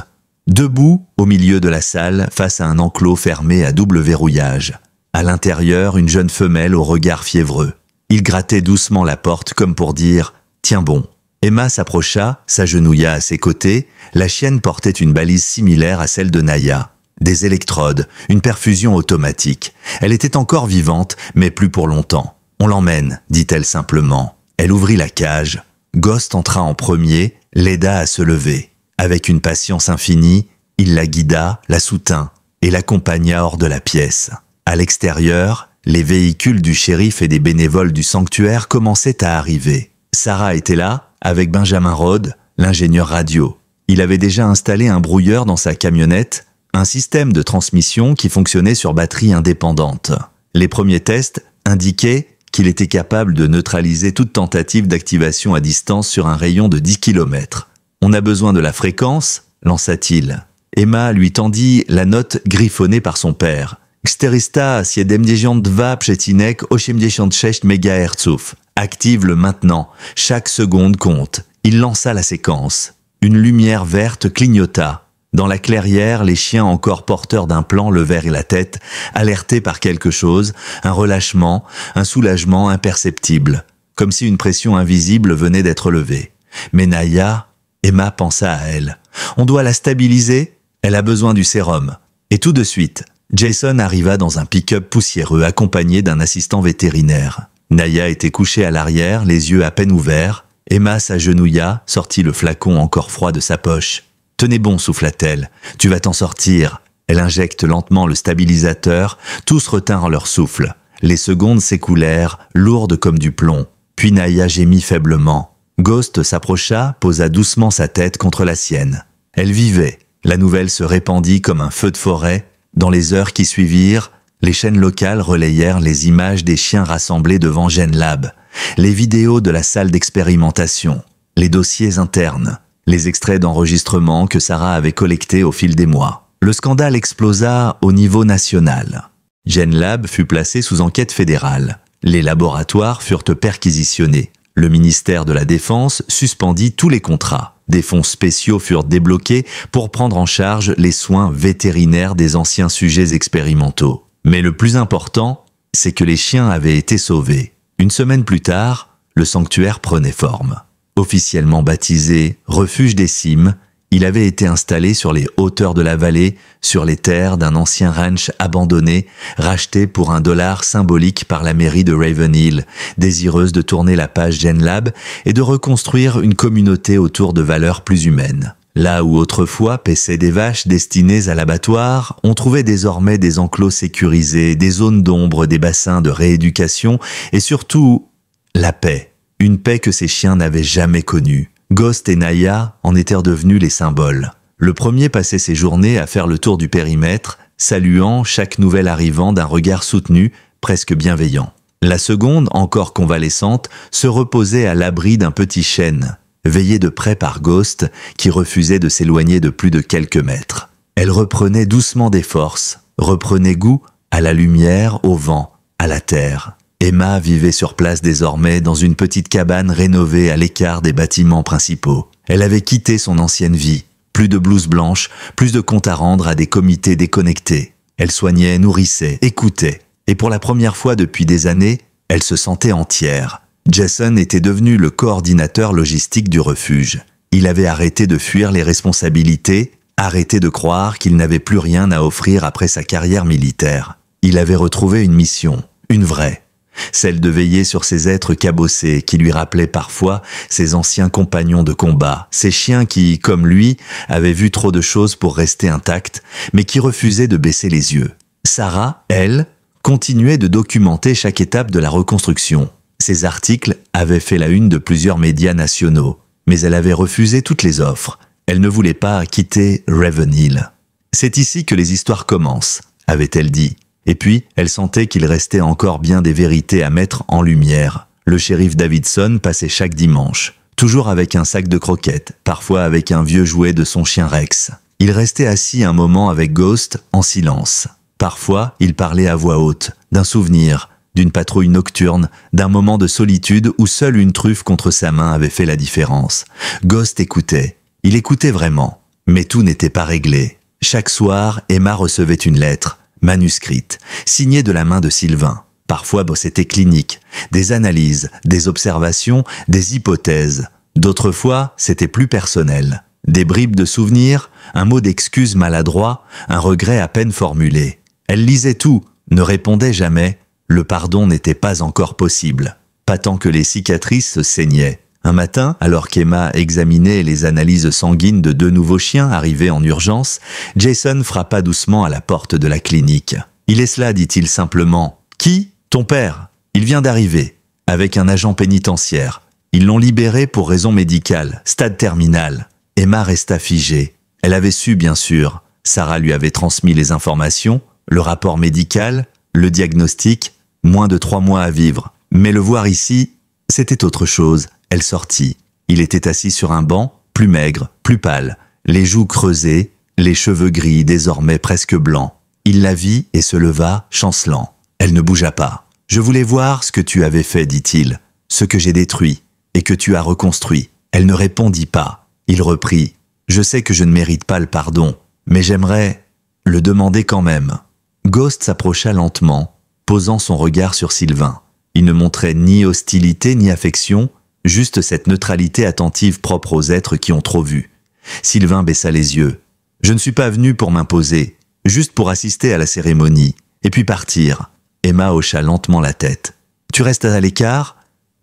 Debout, au milieu de la salle, face à un enclos fermé à double verrouillage. À l'intérieur, une jeune femelle au regard fiévreux. Il grattait doucement la porte comme pour dire « Tiens bon ». Emma s'approcha, s'agenouilla à ses côtés. La chienne portait une balise similaire à celle de Naya. Des électrodes, une perfusion automatique. Elle était encore vivante, mais plus pour longtemps. « On l'emmène », dit-elle simplement. Elle ouvrit la cage. Ghost entra en premier, l'aida à se lever. Avec une patience infinie, il la guida, la soutint et l'accompagna hors de la pièce. À l'extérieur, les véhicules du shérif et des bénévoles du sanctuaire commençaient à arriver. Sarah était là, avec Benjamin Rhodes, l'ingénieur radio. Il avait déjà installé un brouilleur dans sa camionnette, un système de transmission qui fonctionnait sur batterie indépendante. Les premiers tests indiquaient qu'il était capable de neutraliser toute tentative d'activation à distance sur un rayon de 10 km. « On a besoin de la fréquence ?» lança-t-il. Emma lui tendit la note griffonnée par son père. « 472 przecinek 86 MHz. Active-le maintenant. Chaque seconde compte. » Il lança la séquence. Une lumière verte clignota. Dans la clairière, les chiens encore porteurs d'un plan levèrent la tête, alertés par quelque chose, un relâchement, un soulagement imperceptible, comme si une pression invisible venait d'être levée. Mais Naya, Emma pensa à elle. On doit la stabiliser, elle a besoin du sérum. Et tout de suite, Jason arriva dans un pick-up poussiéreux accompagné d'un assistant vétérinaire. Naya était couchée à l'arrière, les yeux à peine ouverts. Emma s'agenouilla, sortit le flacon encore froid de sa poche. « Tenez bon, souffla-t-elle. Tu vas t'en sortir. » Elle injecte lentement le stabilisateur. Tous retinrent leur souffle. Les secondes s'écoulèrent, lourdes comme du plomb. Puis Naya gémit faiblement. Ghost s'approcha, posa doucement sa tête contre la sienne. Elle vivait. La nouvelle se répandit comme un feu de forêt. Dans les heures qui suivirent, les chaînes locales relayèrent les images des chiens rassemblés devant GenLab, les vidéos de la salle d'expérimentation, les dossiers internes, les extraits d'enregistrement que Sarah avait collectés au fil des mois. Le scandale explosa au niveau national. GenLab fut placé sous enquête fédérale. Les laboratoires furent perquisitionnés. Le ministère de la Défense suspendit tous les contrats. Des fonds spéciaux furent débloqués pour prendre en charge les soins vétérinaires des anciens sujets expérimentaux. Mais le plus important, c'est que les chiens avaient été sauvés. Une semaine plus tard, le sanctuaire prenait forme. Officiellement baptisé « Refuge des Cimes », il avait été installé sur les hauteurs de la vallée, sur les terres d'un ancien ranch abandonné, racheté pour $1 symbolique par la mairie de Ravenhill, désireuse de tourner la page GenLab et de reconstruire une communauté autour de valeurs plus humaines. Là où autrefois paissaient des vaches destinées à l'abattoir, on trouvait désormais des enclos sécurisés, des zones d'ombre, des bassins de rééducation et surtout la paix. Une paix que ces chiens n'avaient jamais connue. Ghost et Naya en étaient devenus les symboles. Le premier passait ses journées à faire le tour du périmètre, saluant chaque nouvel arrivant d'un regard soutenu, presque bienveillant. La seconde, encore convalescente, se reposait à l'abri d'un petit chêne, veillée de près par Ghost, qui refusait de s'éloigner de plus de quelques mètres. Elle reprenait doucement des forces, reprenait goût à la lumière, au vent, à la terre. Emma vivait sur place désormais dans une petite cabane rénovée à l'écart des bâtiments principaux. Elle avait quitté son ancienne vie. Plus de blouse blanche, plus de comptes à rendre à des comités déconnectés. Elle soignait, nourrissait, écoutait. Et pour la première fois depuis des années, elle se sentait entière. Jason était devenu le coordinateur logistique du refuge. Il avait arrêté de fuir les responsabilités, arrêté de croire qu'il n'avait plus rien à offrir après sa carrière militaire. Il avait retrouvé une mission, une vraie. Celle de veiller sur ces êtres cabossés qui lui rappelaient parfois ses anciens compagnons de combat, ces chiens qui, comme lui, avaient vu trop de choses pour rester intacts, mais qui refusaient de baisser les yeux. Sarah, elle, continuait de documenter chaque étape de la reconstruction. Ses articles avaient fait la une de plusieurs médias nationaux, mais elle avait refusé toutes les offres. Elle ne voulait pas quitter Ravenhill. « C'est ici que les histoires commencent », avait-elle dit. Et puis, elle sentait qu'il restait encore bien des vérités à mettre en lumière. Le shérif Davidson passait chaque dimanche, toujours avec un sac de croquettes, parfois avec un vieux jouet de son chien Rex. Il restait assis un moment avec Ghost, en silence. Parfois, il parlait à voix haute, d'un souvenir, d'une patrouille nocturne, d'un moment de solitude où seule une truffe contre sa main avait fait la différence. Ghost écoutait. Il écoutait vraiment. Mais tout n'était pas réglé. Chaque soir, Emma recevait une lettre, manuscrite, signée de la main de Sylvain. Parfois, c'était clinique, des analyses, des observations, des hypothèses. D'autres fois, c'était plus personnel. Des bribes de souvenirs, un mot d'excuse maladroit, un regret à peine formulé. Elle lisait tout, ne répondait jamais. Le pardon n'était pas encore possible. Pas tant que les cicatrices se saignaient. Un matin, alors qu'Emma examinait les analyses sanguines de 2 nouveaux chiens arrivés en urgence, Jason frappa doucement à la porte de la clinique. « Il est cela, dit-il simplement. »« Qui ? Ton père. Il vient d'arriver, avec un agent pénitentiaire. Ils l'ont libéré pour raison médicale, stade terminal. » Emma resta figée. Elle avait su, bien sûr. Sarah lui avait transmis les informations, le rapport médical, le diagnostic, moins de 3 mois à vivre. Mais le voir ici, c'était autre chose. Elle sortit. Il était assis sur un banc, plus maigre, plus pâle, les joues creusées, les cheveux gris désormais presque blancs. Il la vit et se leva, chancelant. Elle ne bougea pas. « Je voulais voir ce que tu avais fait, dit-il, ce que j'ai détruit et que tu as reconstruit. » Elle ne répondit pas. Il reprit. Je sais que je ne mérite pas le pardon, mais j'aimerais le demander quand même. Ghost s'approcha lentement, posant son regard sur Sylvain. Il ne montrait ni hostilité ni affection, juste cette neutralité attentive propre aux êtres qui ont trop vu. Sylvain baissa les yeux. Je ne suis pas venu pour m'imposer, juste pour assister à la cérémonie, et puis partir. Emma hocha lentement la tête. Tu restes à l'écart,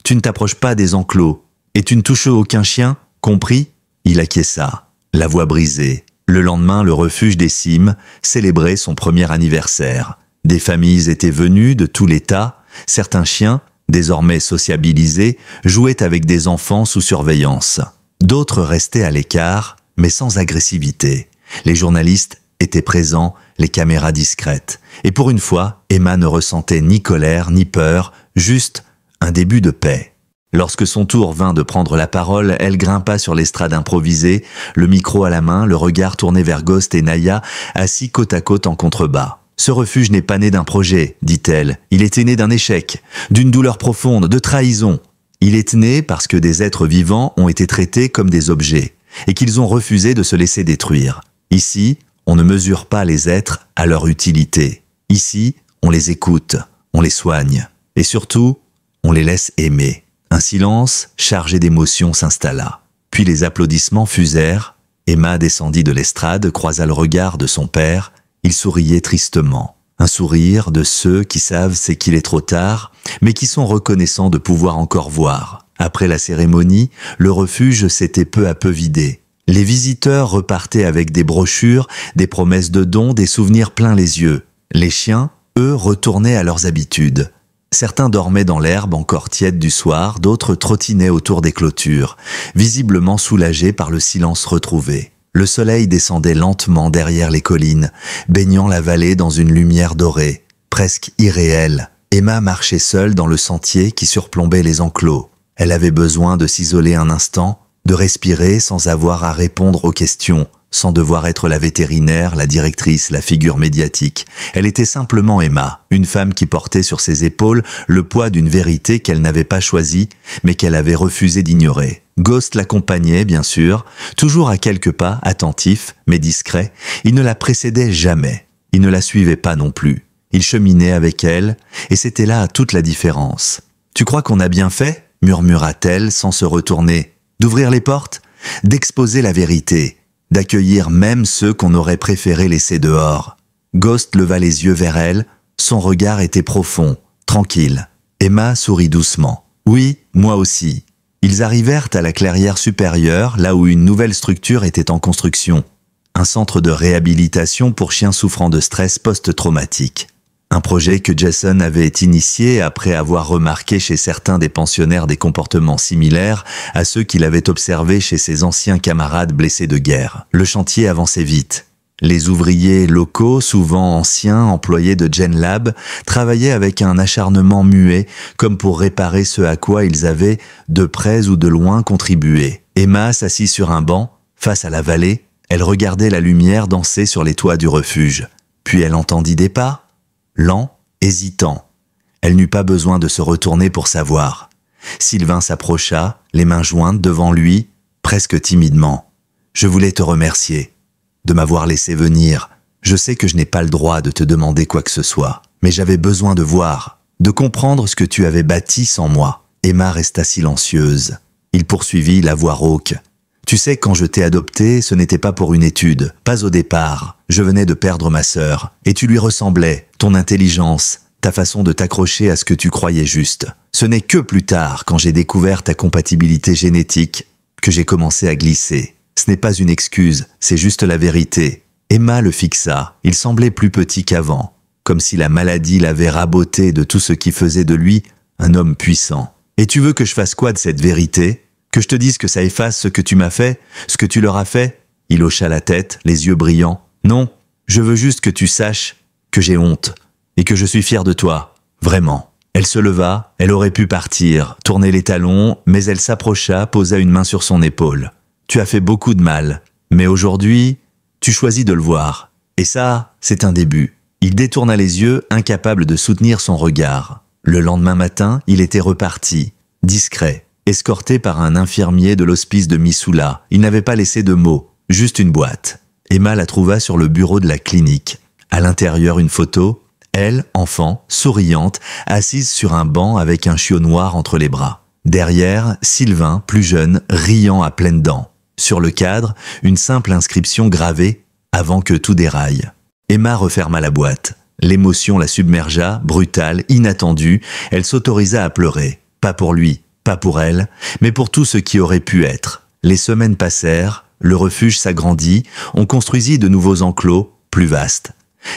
tu ne t'approches pas des enclos, et tu ne touches aucun chien, compris? Il acquiesça, la voix brisée. Le lendemain, le refuge des Cimes célébrait son premier anniversaire. Des familles étaient venues de tout l'État. Certains chiens, désormais sociabilisés, jouaient avec des enfants sous surveillance. D'autres restaient à l'écart, mais sans agressivité. Les journalistes étaient présents, les caméras discrètes. Et pour une fois, Emma ne ressentait ni colère ni peur, juste un début de paix. Lorsque son tour vint de prendre la parole, elle grimpa sur l'estrade improvisée, le micro à la main, le regard tourné vers Ghost et Naya, assis côte à côte en contrebas. « Ce refuge n'est pas né d'un projet, dit-elle. Il était né d'un échec, d'une douleur profonde, de trahison. Il est né parce que des êtres vivants ont été traités comme des objets, et qu'ils ont refusé de se laisser détruire. Ici, on ne mesure pas les êtres à leur utilité. Ici, on les écoute, on les soigne, et surtout, on les laisse aimer. » Un silence chargé d'émotions s'installa. Puis les applaudissements fusèrent. Emma descendit de l'estrade, croisa le regard de son père. Il souriait tristement. Un sourire de ceux qui savent c'est qu'il est trop tard, mais qui sont reconnaissants de pouvoir encore voir. Après la cérémonie, le refuge s'était peu à peu vidé. Les visiteurs repartaient avec des brochures, des promesses de dons, des souvenirs plein les yeux. Les chiens, eux, retournaient à leurs habitudes. Certains dormaient dans l'herbe encore tiède du soir, d'autres trottinaient autour des clôtures, visiblement soulagés par le silence retrouvé. Le soleil descendait lentement derrière les collines, baignant la vallée dans une lumière dorée, presque irréelle. Emma marchait seule dans le sentier qui surplombait les enclos. Elle avait besoin de s'isoler un instant, de respirer sans avoir à répondre aux questions, sans devoir être la vétérinaire, la directrice, la figure médiatique. Elle était simplement Emma, une femme qui portait sur ses épaules le poids d'une vérité qu'elle n'avait pas choisie, mais qu'elle avait refusé d'ignorer. Ghost l'accompagnait, bien sûr, toujours à quelques pas, attentif, mais discret. Il ne la précédait jamais. Il ne la suivait pas non plus. Il cheminait avec elle, et c'était là toute la différence. « Tu crois qu'on a bien fait ?» murmura-t-elle sans se retourner. « D'ouvrir les portes ? D'exposer la vérité ?» d'accueillir même ceux qu'on aurait préféré laisser dehors. Ghost leva les yeux vers elle, son regard était profond, tranquille. Emma sourit doucement. Oui, moi aussi. Ils arrivèrent à la clairière supérieure, là où une nouvelle structure était en construction. Un centre de réhabilitation pour chiens souffrant de stress post-traumatique. Un projet que Jason avait initié après avoir remarqué chez certains des pensionnaires des comportements similaires à ceux qu'il avait observés chez ses anciens camarades blessés de guerre. Le chantier avançait vite. Les ouvriers locaux, souvent anciens employés de GenLab, travaillaient avec un acharnement muet, comme pour réparer ce à quoi ils avaient, de près ou de loin, contribué. Emma s'assit sur un banc, face à la vallée, elle regardait la lumière danser sur les toits du refuge. Puis elle entendit des pas. Lent, hésitant. Elle n'eut pas besoin de se retourner pour savoir. Sylvain s'approcha, les mains jointes devant lui, presque timidement. « Je voulais te remercier de m'avoir laissé venir. Je sais que je n'ai pas le droit de te demander quoi que ce soit, mais j'avais besoin de voir, de comprendre ce que tu avais bâti sans moi. » Emma resta silencieuse. Il poursuivit, la voix rauque. « Tu sais, quand je t'ai adopté, ce n'était pas pour une étude, pas au départ. Je venais de perdre ma sœur, et tu lui ressemblais, ton intelligence, ta façon de t'accrocher à ce que tu croyais juste. Ce n'est que plus tard, quand j'ai découvert ta compatibilité génétique, que j'ai commencé à glisser. Ce n'est pas une excuse, c'est juste la vérité. » Emma le fixa, il semblait plus petit qu'avant, comme si la maladie l'avait raboté de tout ce qui faisait de lui un homme puissant. « Et tu veux que je fasse quoi de cette vérité ? Que je te dise que ça efface ce que tu m'as fait, ce que tu leur as fait ?» Il hocha la tête, les yeux brillants. « Non, je veux juste que tu saches que j'ai honte et que je suis fier de toi, vraiment. » Elle se leva, elle aurait pu partir, tourner les talons, mais elle s'approcha, posa une main sur son épaule. « Tu as fait beaucoup de mal, mais aujourd'hui, tu choisis de le voir. Et ça, c'est un début. » Il détourna les yeux, incapable de soutenir son regard. Le lendemain matin, il était reparti, discret. Escorté par un infirmier de l'hospice de Missoula, il n'avait pas laissé de mots, juste une boîte. Emma la trouva sur le bureau de la clinique. À l'intérieur, une photo, elle, enfant, souriante, assise sur un banc avec un chiot noir entre les bras. Derrière, Sylvain, plus jeune, riant à pleines dents. Sur le cadre, une simple inscription gravée « Avant que tout déraille ». Emma referma la boîte. L'émotion la submergea, brutale, inattendue. Elle s'autorisa à pleurer. Pas pour lui, pas pour elle, mais pour tout ce qui aurait pu être. Les semaines passèrent, le refuge s'agrandit, on construisit de nouveaux enclos, plus vastes.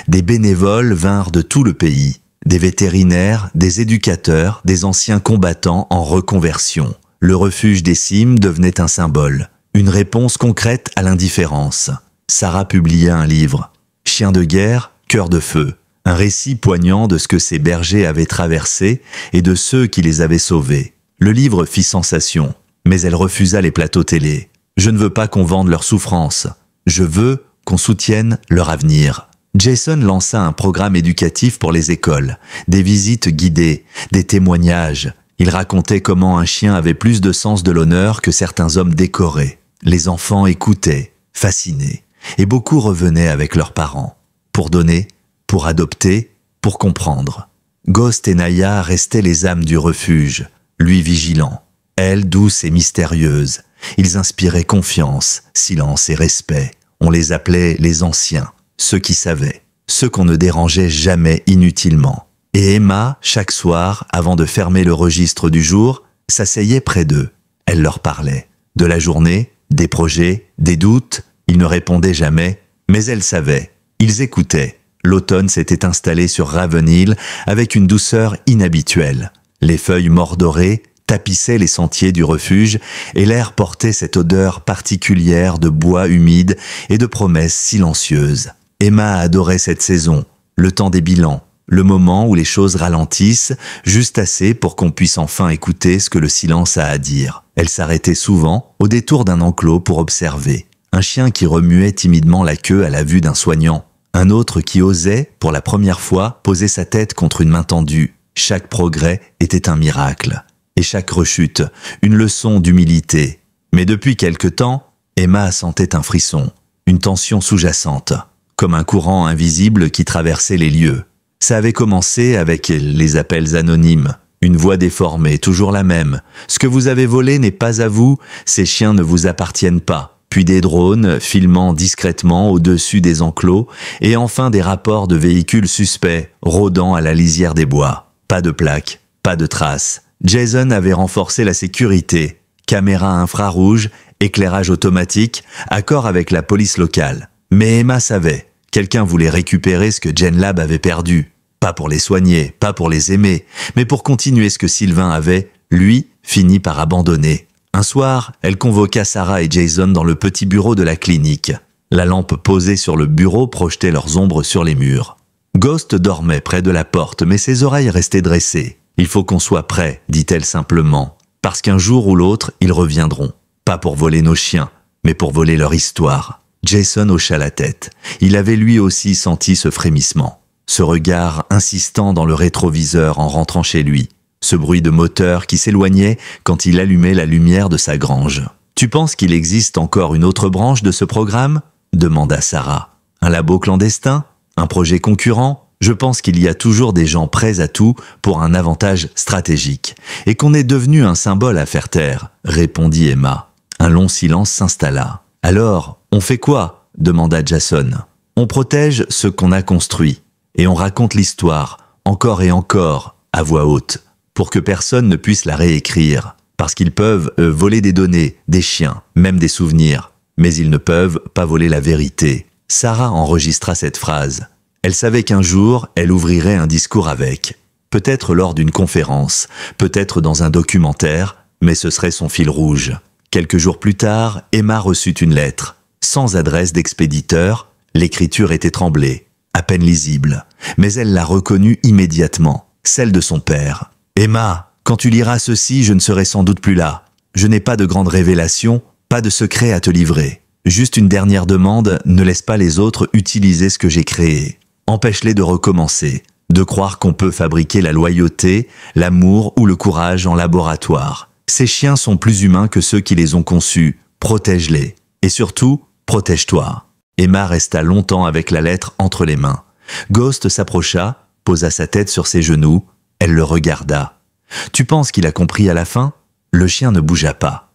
Des bénévoles vinrent de tout le pays. Des vétérinaires, des éducateurs, des anciens combattants en reconversion. Le refuge des cimes devenait un symbole, une réponse concrète à l'indifférence. Sarah publia un livre, Chien de guerre, cœur de feu, un récit poignant de ce que ces bergers avaient traversé et de ceux qui les avaient sauvés. Le livre fit sensation, mais elle refusa les plateaux télé. Je ne veux pas qu'on vende leur souffrance, je veux qu'on soutienne leur avenir. Jason lança un programme éducatif pour les écoles, des visites guidées, des témoignages. Il racontait comment un chien avait plus de sens de l'honneur que certains hommes décorés. Les enfants écoutaient, fascinés, et beaucoup revenaient avec leurs parents, pour donner, pour adopter, pour comprendre. Ghost et Naya restaient les âmes du refuge, lui vigilant, elle douce et mystérieuse. Ils inspiraient confiance, silence et respect. On les appelait les anciens. Ceux qui savaient, ceux qu'on ne dérangeait jamais inutilement. Et Emma, chaque soir, avant de fermer le registre du jour, s'asseyait près d'eux. Elle leur parlait. De la journée, des projets, des doutes. Ils ne répondaient jamais, mais elle savait. Ils écoutaient. L'automne s'était installé sur Raven Hill avec une douceur inhabituelle. Les feuilles mordorées tapissaient les sentiers du refuge et l'air portait cette odeur particulière de bois humide et de promesses silencieuses. Emma adorait cette saison, le temps des bilans, le moment où les choses ralentissent, juste assez pour qu'on puisse enfin écouter ce que le silence a à dire. Elle s'arrêtait souvent au détour d'un enclos pour observer. Un chien qui remuait timidement la queue à la vue d'un soignant. Un autre qui osait, pour la première fois, poser sa tête contre une main tendue. Chaque progrès était un miracle. Et chaque rechute, une leçon d'humilité. Mais depuis quelque temps, Emma sentait un frisson, une tension sous-jacente. Comme un courant invisible qui traversait les lieux. Ça avait commencé avec les appels anonymes, une voix déformée, toujours la même. Ce que vous avez volé n'est pas à vous, ces chiens ne vous appartiennent pas. Puis des drones filmant discrètement au-dessus des enclos, et enfin des rapports de véhicules suspects rôdant à la lisière des bois. Pas de plaques, pas de traces. Jason avait renforcé la sécurité, caméra infrarouge, éclairage automatique, accord avec la police locale. Mais Emma savait. Quelqu'un voulait récupérer ce que GenLab avait perdu. Pas pour les soigner, pas pour les aimer, mais pour continuer ce que Sylvain avait, lui, fini par abandonner. Un soir, elle convoqua Sarah et Jason dans le petit bureau de la clinique. La lampe posée sur le bureau projetait leurs ombres sur les murs. Ghost dormait près de la porte, mais ses oreilles restaient dressées. « Il faut qu'on soit prêt », dit-elle simplement, « parce qu'un jour ou l'autre, ils reviendront. Pas pour voler nos chiens, mais pour voler leur histoire. » Jason hocha la tête. Il avait lui aussi senti ce frémissement. Ce regard insistant dans le rétroviseur en rentrant chez lui. Ce bruit de moteur qui s'éloignait quand il allumait la lumière de sa grange. « Tu penses qu'il existe encore une autre branche de ce programme ?» demanda Sarah. « Un labo clandestin ? Un projet concurrent ? Je pense qu'il y a toujours des gens prêts à tout pour un avantage stratégique. Et qu'on est devenu un symbole à faire taire, » répondit Emma. Un long silence s'installa. « Alors, on fait quoi ?» demanda Jason. « On protège ce qu'on a construit. Et on raconte l'histoire, encore et encore, à voix haute, pour que personne ne puisse la réécrire. Parce qu'ils peuvent voler des données, des chiens, même des souvenirs. Mais ils ne peuvent pas voler la vérité. » Sarah enregistra cette phrase. Elle savait qu'un jour, elle ouvrirait un discours avec. Peut-être lors d'une conférence, peut-être dans un documentaire, mais ce serait son fil rouge. Quelques jours plus tard, Emma reçut une lettre. Sans adresse d'expéditeur, l'écriture était tremblée, à peine lisible. Mais elle l'a reconnue immédiatement, celle de son père. « Emma, quand tu liras ceci, je ne serai sans doute plus là. Je n'ai pas de grandes révélations, pas de secrets à te livrer. Juste une dernière demande, ne laisse pas les autres utiliser ce que j'ai créé. Empêche-les de recommencer, de croire qu'on peut fabriquer la loyauté, l'amour ou le courage en laboratoire. Ces chiens sont plus humains que ceux qui les ont conçus. Protège-les. Et surtout, protège-toi. Emma resta longtemps avec la lettre entre les mains. Ghost s'approcha, posa sa tête sur ses genoux. Elle le regarda. « Tu penses qu'il a compris à la fin ?» Le chien ne bougea pas.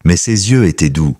Mais ses yeux étaient doux,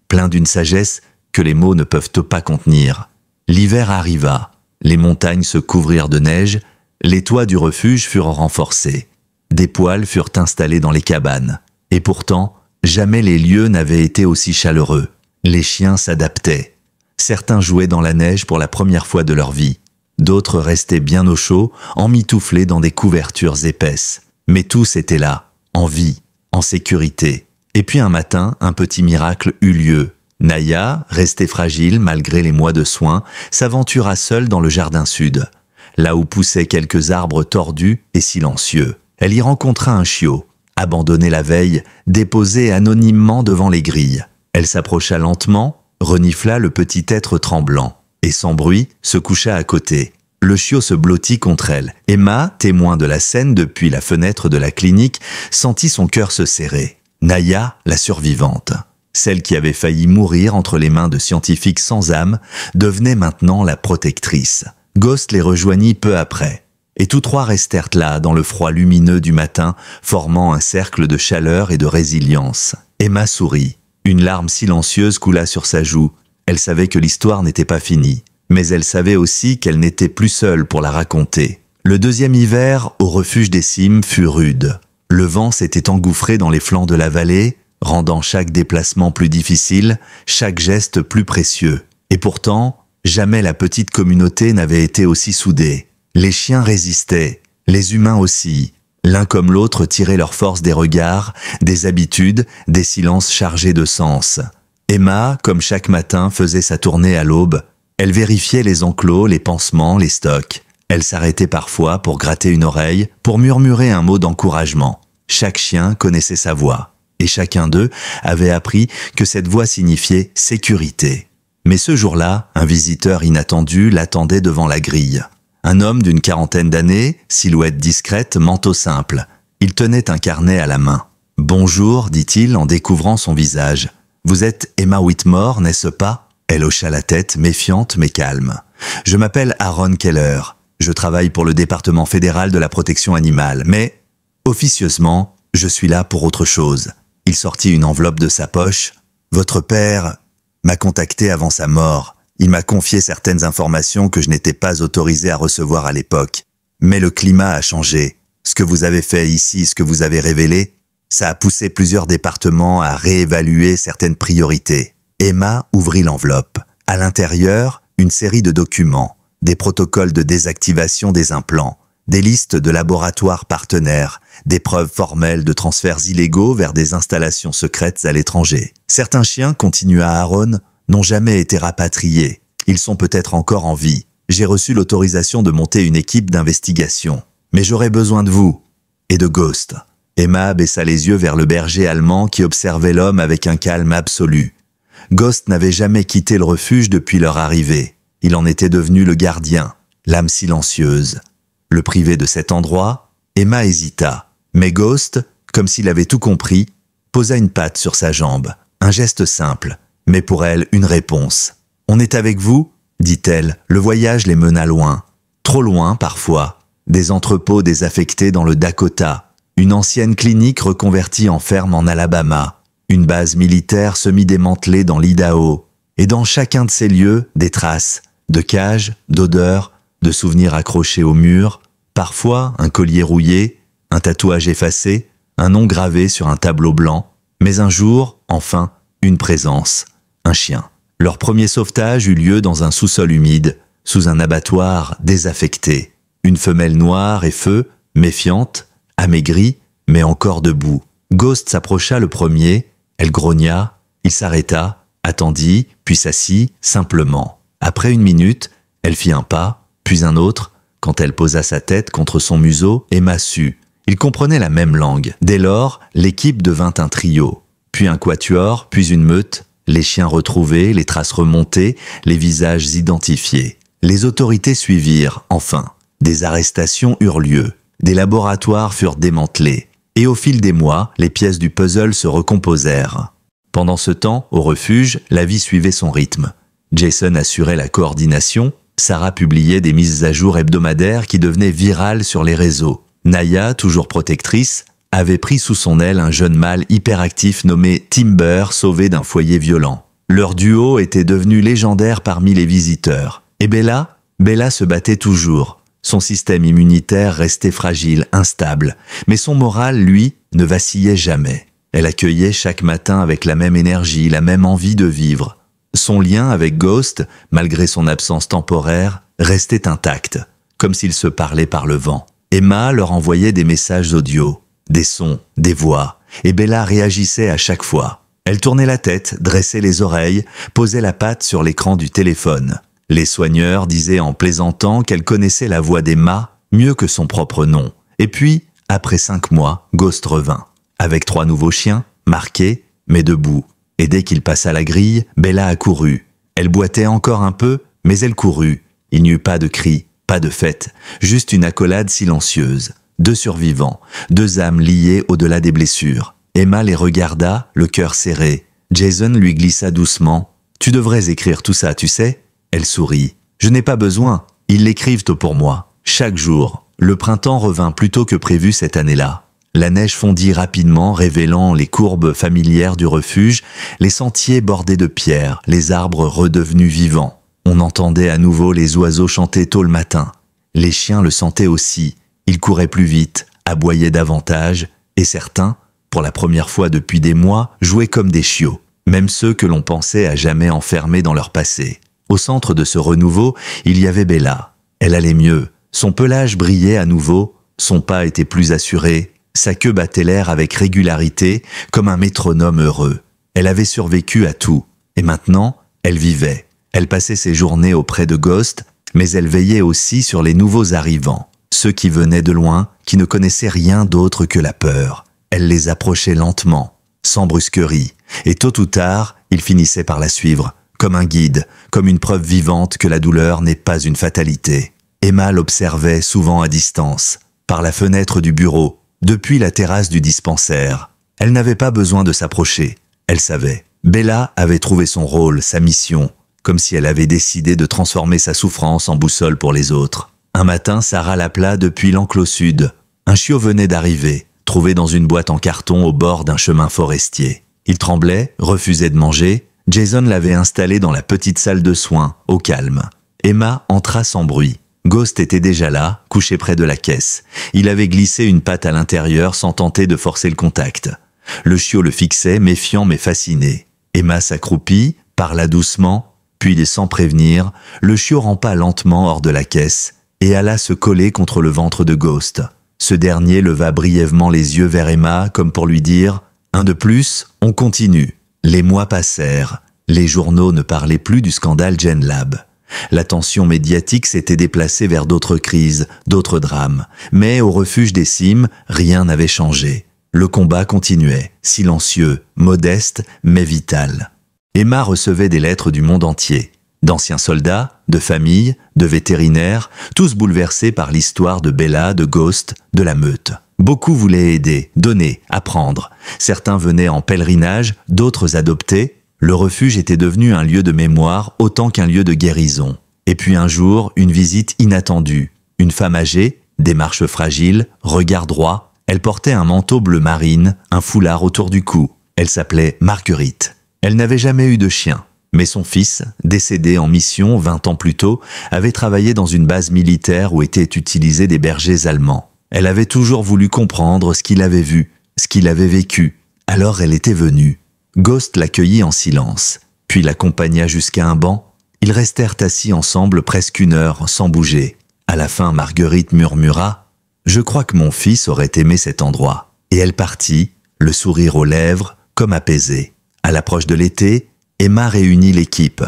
pleins d'une sagesse que les mots ne peuvent pas contenir. L'hiver arriva. Les montagnes se couvrirent de neige. Les toits du refuge furent renforcés. Des poêles furent installés dans les cabanes. Et pourtant, jamais les lieux n'avaient été aussi chaleureux. Les chiens s'adaptaient. Certains jouaient dans la neige pour la première fois de leur vie. D'autres restaient bien au chaud, emmitouflés dans des couvertures épaisses. Mais tous étaient là, en vie, en sécurité. Et puis un matin, un petit miracle eut lieu. Naya, restée fragile malgré les mois de soins, s'aventura seule dans le jardin sud, là où poussaient quelques arbres tordus et silencieux. Elle y rencontra un chiot, abandonné la veille, déposé anonymement devant les grilles. Elle s'approcha lentement, renifla le petit être tremblant, et sans bruit, se coucha à côté. Le chiot se blottit contre elle. Emma, témoin de la scène depuis la fenêtre de la clinique, sentit son cœur se serrer. Naya, la survivante, celle qui avait failli mourir entre les mains de scientifiques sans âme, devenait maintenant la protectrice. Ghost les rejoignit peu après, et tous trois restèrent là dans le froid lumineux du matin, formant un cercle de chaleur et de résilience. Emma sourit. Une larme silencieuse coula sur sa joue. Elle savait que l'histoire n'était pas finie, mais elle savait aussi qu'elle n'était plus seule pour la raconter. Le deuxième hiver, au refuge des cimes, fut rude. Le vent s'était engouffré dans les flancs de la vallée, rendant chaque déplacement plus difficile, chaque geste plus précieux. Et pourtant, jamais la petite communauté n'avait été aussi soudée. Les chiens résistaient, les humains aussi. L'un comme l'autre tiraient leur force des regards, des habitudes, des silences chargés de sens. Emma, comme chaque matin, faisait sa tournée à l'aube. Elle vérifiait les enclos, les pansements, les stocks. Elle s'arrêtait parfois pour gratter une oreille, pour murmurer un mot d'encouragement. Chaque chien connaissait sa voix, et chacun d'eux avait appris que cette voix signifiait sécurité. Mais ce jour-là, un visiteur inattendu l'attendait devant la grille. Un homme d'une quarantaine d'années, silhouette discrète, manteau simple. Il tenait un carnet à la main. « Bonjour », dit-il en découvrant son visage. « Vous êtes Emma Whitmore, n'est-ce pas ?» Elle hocha la tête, méfiante mais calme. « Je m'appelle Aaron Keller. Je travaille pour le département fédéral de la protection animale, mais officieusement, je suis là pour autre chose. » Il sortit une enveloppe de sa poche. « Votre père m'a contacté avant sa mort. Il m'a confié certaines informations que je n'étais pas autorisé à recevoir à l'époque. Mais le climat a changé. Ce que vous avez fait ici, ce que vous avez révélé, ça a poussé plusieurs départements à réévaluer certaines priorités. » Emma ouvrit l'enveloppe. À l'intérieur, une série de documents, des protocoles de désactivation des implants, des listes de laboratoires partenaires, des preuves formelles de transferts illégaux vers des installations secrètes à l'étranger. Certains chiens, continua Aaron, n'ont jamais été rapatriés. Ils sont peut-être encore en vie. J'ai reçu l'autorisation de monter une équipe d'investigation. Mais j'aurai besoin de vous et de Ghost. Emma baissa les yeux vers le berger allemand qui observait l'homme avec un calme absolu. Ghost n'avait jamais quitté le refuge depuis leur arrivée. Il en était devenu le gardien, l'âme silencieuse. Le privé de cet endroit, Emma hésita. Mais Ghost, comme s'il avait tout compris, posa une patte sur sa jambe. Un geste simple, mais pour elle une réponse. « On est avec vous ?» dit-elle. Le voyage les mena loin. Trop loin parfois. Des entrepôts désaffectés dans le Dakota. Une ancienne clinique reconvertie en ferme en Alabama. Une base militaire semi-démantelée dans l'Idaho. Et dans chacun de ces lieux, des traces. De cages, d'odeurs, de souvenirs accrochés au mur. Parfois, un collier rouillé, un tatouage effacé, un nom gravé sur un tableau blanc. Mais un jour, enfin, une présence. Un chien. Leur premier sauvetage eut lieu dans un sous-sol humide, sous un abattoir désaffecté. Une femelle noire et feu, méfiante, amaigrie, mais encore debout. Ghost s'approcha le premier, elle grogna, il s'arrêta, attendit, puis s'assit, simplement. Après une minute, elle fit un pas, puis un autre. Quand elle posa sa tête contre son museau, Emma sut. Ils comprenaient la même langue. Dès lors, l'équipe devint un trio. Puis un quatuor, puis une meute. Les chiens retrouvés, les traces remontées, les visages identifiés. Les autorités suivirent, enfin. Des arrestations eurent lieu. Des laboratoires furent démantelés. Et au fil des mois, les pièces du puzzle se recomposèrent. Pendant ce temps, au refuge, la vie suivait son rythme. Jason assurait la coordination, Sarah publiait des mises à jour hebdomadaires qui devenaient virales sur les réseaux. Naya, toujours protectrice, avait pris sous son aile un jeune mâle hyperactif nommé Timber, sauvé d'un foyer violent. Leur duo était devenu légendaire parmi les visiteurs. Et Bella se battait toujours. Son système immunitaire restait fragile, instable, mais son moral, lui, ne vacillait jamais. Elle accueillait chaque matin avec la même énergie, la même envie de vivre. Son lien avec Ghost, malgré son absence temporaire, restait intact, comme s'ils se parlaient par le vent. Emma leur envoyait des messages audio, des sons, des voix, et Bella réagissait à chaque fois. Elle tournait la tête, dressait les oreilles, posait la patte sur l'écran du téléphone. Les soigneurs disaient en plaisantant qu'elle connaissait la voix d'Emma mieux que son propre nom. Et puis, après 5 mois, Ghost revint, avec 3 nouveaux chiens, marqués, mais debout. Et dès qu'il passa la grille, Bella accourut. Elle boitait encore un peu, mais elle courut. Il n'y eut pas de cris, pas de fête, juste une accolade silencieuse. 2 survivants, 2 âmes liées au-delà des blessures. Emma les regarda, le cœur serré. Jason lui glissa doucement. « Tu devrais écrire tout ça, tu sais ?» Elle sourit. « Je n'ai pas besoin, ils l'écrivent pour moi. Chaque jour. » Le printemps revint plus tôt que prévu cette année-là. La neige fondit rapidement, révélant les courbes familières du refuge, les sentiers bordés de pierres, les arbres redevenus vivants. On entendait à nouveau les oiseaux chanter tôt le matin. Les chiens le sentaient aussi. Ils couraient plus vite, aboyaient davantage, et certains, pour la première fois depuis des mois, jouaient comme des chiots, même ceux que l'on pensait à jamais enfermés dans leur passé. Au centre de ce renouveau, il y avait Bella. Elle allait mieux. Son pelage brillait à nouveau, son pas était plus assuré, sa queue battait l'air avec régularité, comme un métronome heureux. Elle avait survécu à tout, et maintenant, elle vivait. Elle passait ses journées auprès de Ghost, mais elle veillait aussi sur les nouveaux arrivants, ceux qui venaient de loin, qui ne connaissaient rien d'autre que la peur. Elle les approchait lentement, sans brusquerie, et tôt ou tard, ils finissaient par la suivre, comme un guide, comme une preuve vivante que la douleur n'est pas une fatalité. Emma l'observait souvent à distance, par la fenêtre du bureau, depuis la terrasse du dispensaire. Elle n'avait pas besoin de s'approcher. Elle savait. Bella avait trouvé son rôle, sa mission, comme si elle avait décidé de transformer sa souffrance en boussole pour les autres. Un matin, Sarah l'appela depuis l'enclos sud. Un chiot venait d'arriver, trouvé dans une boîte en carton au bord d'un chemin forestier. Il tremblait, refusait de manger. Jason l'avait installé dans la petite salle de soins, au calme. Emma entra sans bruit. Ghost était déjà là, couché près de la caisse. Il avait glissé une patte à l'intérieur sans tenter de forcer le contact. Le chiot le fixait, méfiant mais fasciné. Emma s'accroupit, parla doucement, puis sans prévenir, le chiot rampa lentement hors de la caisse et alla se coller contre le ventre de Ghost. Ce dernier leva brièvement les yeux vers Emma comme pour lui dire « Un de plus, on continue ». Les mois passèrent. Les journaux ne parlaient plus du scandale GenLab. L'attention médiatique s'était déplacée vers d'autres crises, d'autres drames. Mais au refuge des cimes, rien n'avait changé. Le combat continuait, silencieux, modeste, mais vital. Emma recevait des lettres du monde entier. D'anciens soldats, de familles, de vétérinaires, tous bouleversés par l'histoire de Bella, de Ghost, de la meute. Beaucoup voulaient aider, donner, apprendre. Certains venaient en pèlerinage, d'autres adoptés. Le refuge était devenu un lieu de mémoire autant qu'un lieu de guérison. Et puis un jour, une visite inattendue. Une femme âgée, démarche fragile, regard droit. Elle portait un manteau bleu marine, un foulard autour du cou. Elle s'appelait Marguerite. Elle n'avait jamais eu de chien. Mais son fils, décédé en mission 20 ans plus tôt, avait travaillé dans une base militaire où étaient utilisés des bergers allemands. Elle avait toujours voulu comprendre ce qu'il avait vu, ce qu'il avait vécu. Alors elle était venue. Ghost l'accueillit en silence, puis l'accompagna jusqu'à un banc. Ils restèrent assis ensemble presque 1 heure, sans bouger. À la fin, Marguerite murmura « Je crois que mon fils aurait aimé cet endroit. » Et elle partit, le sourire aux lèvres, comme apaisée. À l'approche de l'été, Emma réunit l'équipe.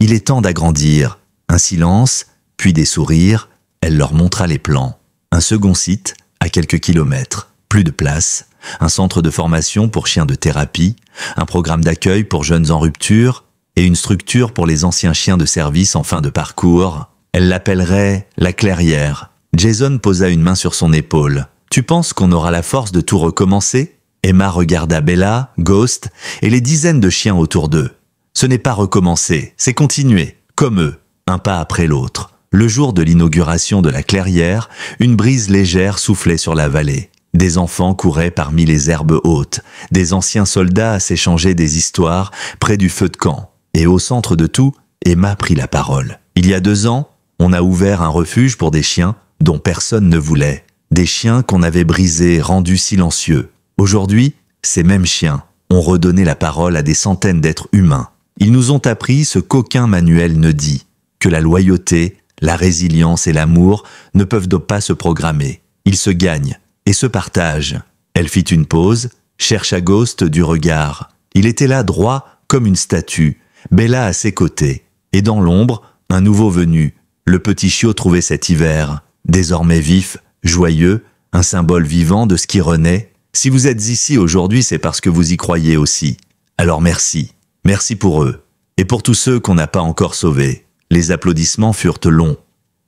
Il est temps d'agrandir. Un silence, puis des sourires. Elle leur montra les plans. Un second site, à quelques kilomètres. Plus de place. Un centre de formation pour chiens de thérapie, un programme d'accueil pour jeunes en rupture et une structure pour les anciens chiens de service en fin de parcours. Elle l'appellerait la clairière. Jason posa une main sur son épaule. « Tu penses qu'on aura la force de tout recommencer ?» Emma regarda Bella, Ghost et les dizaines de chiens autour d'eux. Ce n'est pas recommencer, c'est continuer, comme eux, un pas après l'autre. Le jour de l'inauguration de la clairière, une brise légère soufflait sur la vallée. Des enfants couraient parmi les herbes hautes, des anciens soldats s'échangeaient des histoires près du feu de camp. Et au centre de tout, Emma prit la parole. Il y a 2 ans, on a ouvert un refuge pour des chiens dont personne ne voulait. Des chiens qu'on avait brisés, rendus silencieux. Aujourd'hui, ces mêmes chiens ont redonné la parole à des centaines d'êtres humains. Ils nous ont appris ce qu'aucun manuel ne dit, que la loyauté, la résilience et l'amour ne peuvent donc pas se programmer. Ils se gagnent et se partagent. Elle fit une pause, chercha Ghost du regard. Il était là droit comme une statue, Bella à ses côtés. Et dans l'ombre, un nouveau venu, le petit chiot trouvait cet hiver, désormais vif, joyeux, un symbole vivant de ce qui renaît. Si vous êtes ici aujourd'hui, c'est parce que vous y croyez aussi. Alors merci. Merci pour eux. Et pour tous ceux qu'on n'a pas encore sauvés. Les applaudissements furent longs,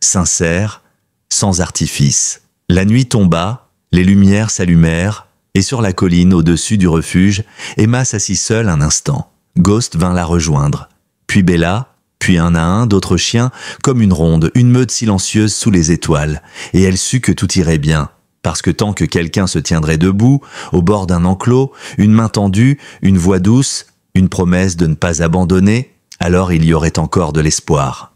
sincères, sans artifice. La nuit tomba, les lumières s'allumèrent, et sur la colline au-dessus du refuge, Emma s'assit seule un instant. Ghost vint la rejoindre. Puis Bella, puis un à un d'autres chiens, comme une ronde, une meute silencieuse sous les étoiles. Et elle sut que tout irait bien. Parce que tant que quelqu'un se tiendrait debout, au bord d'un enclos, une main tendue, une voix douce, une promesse de ne pas abandonner, alors il y aurait encore de l'espoir.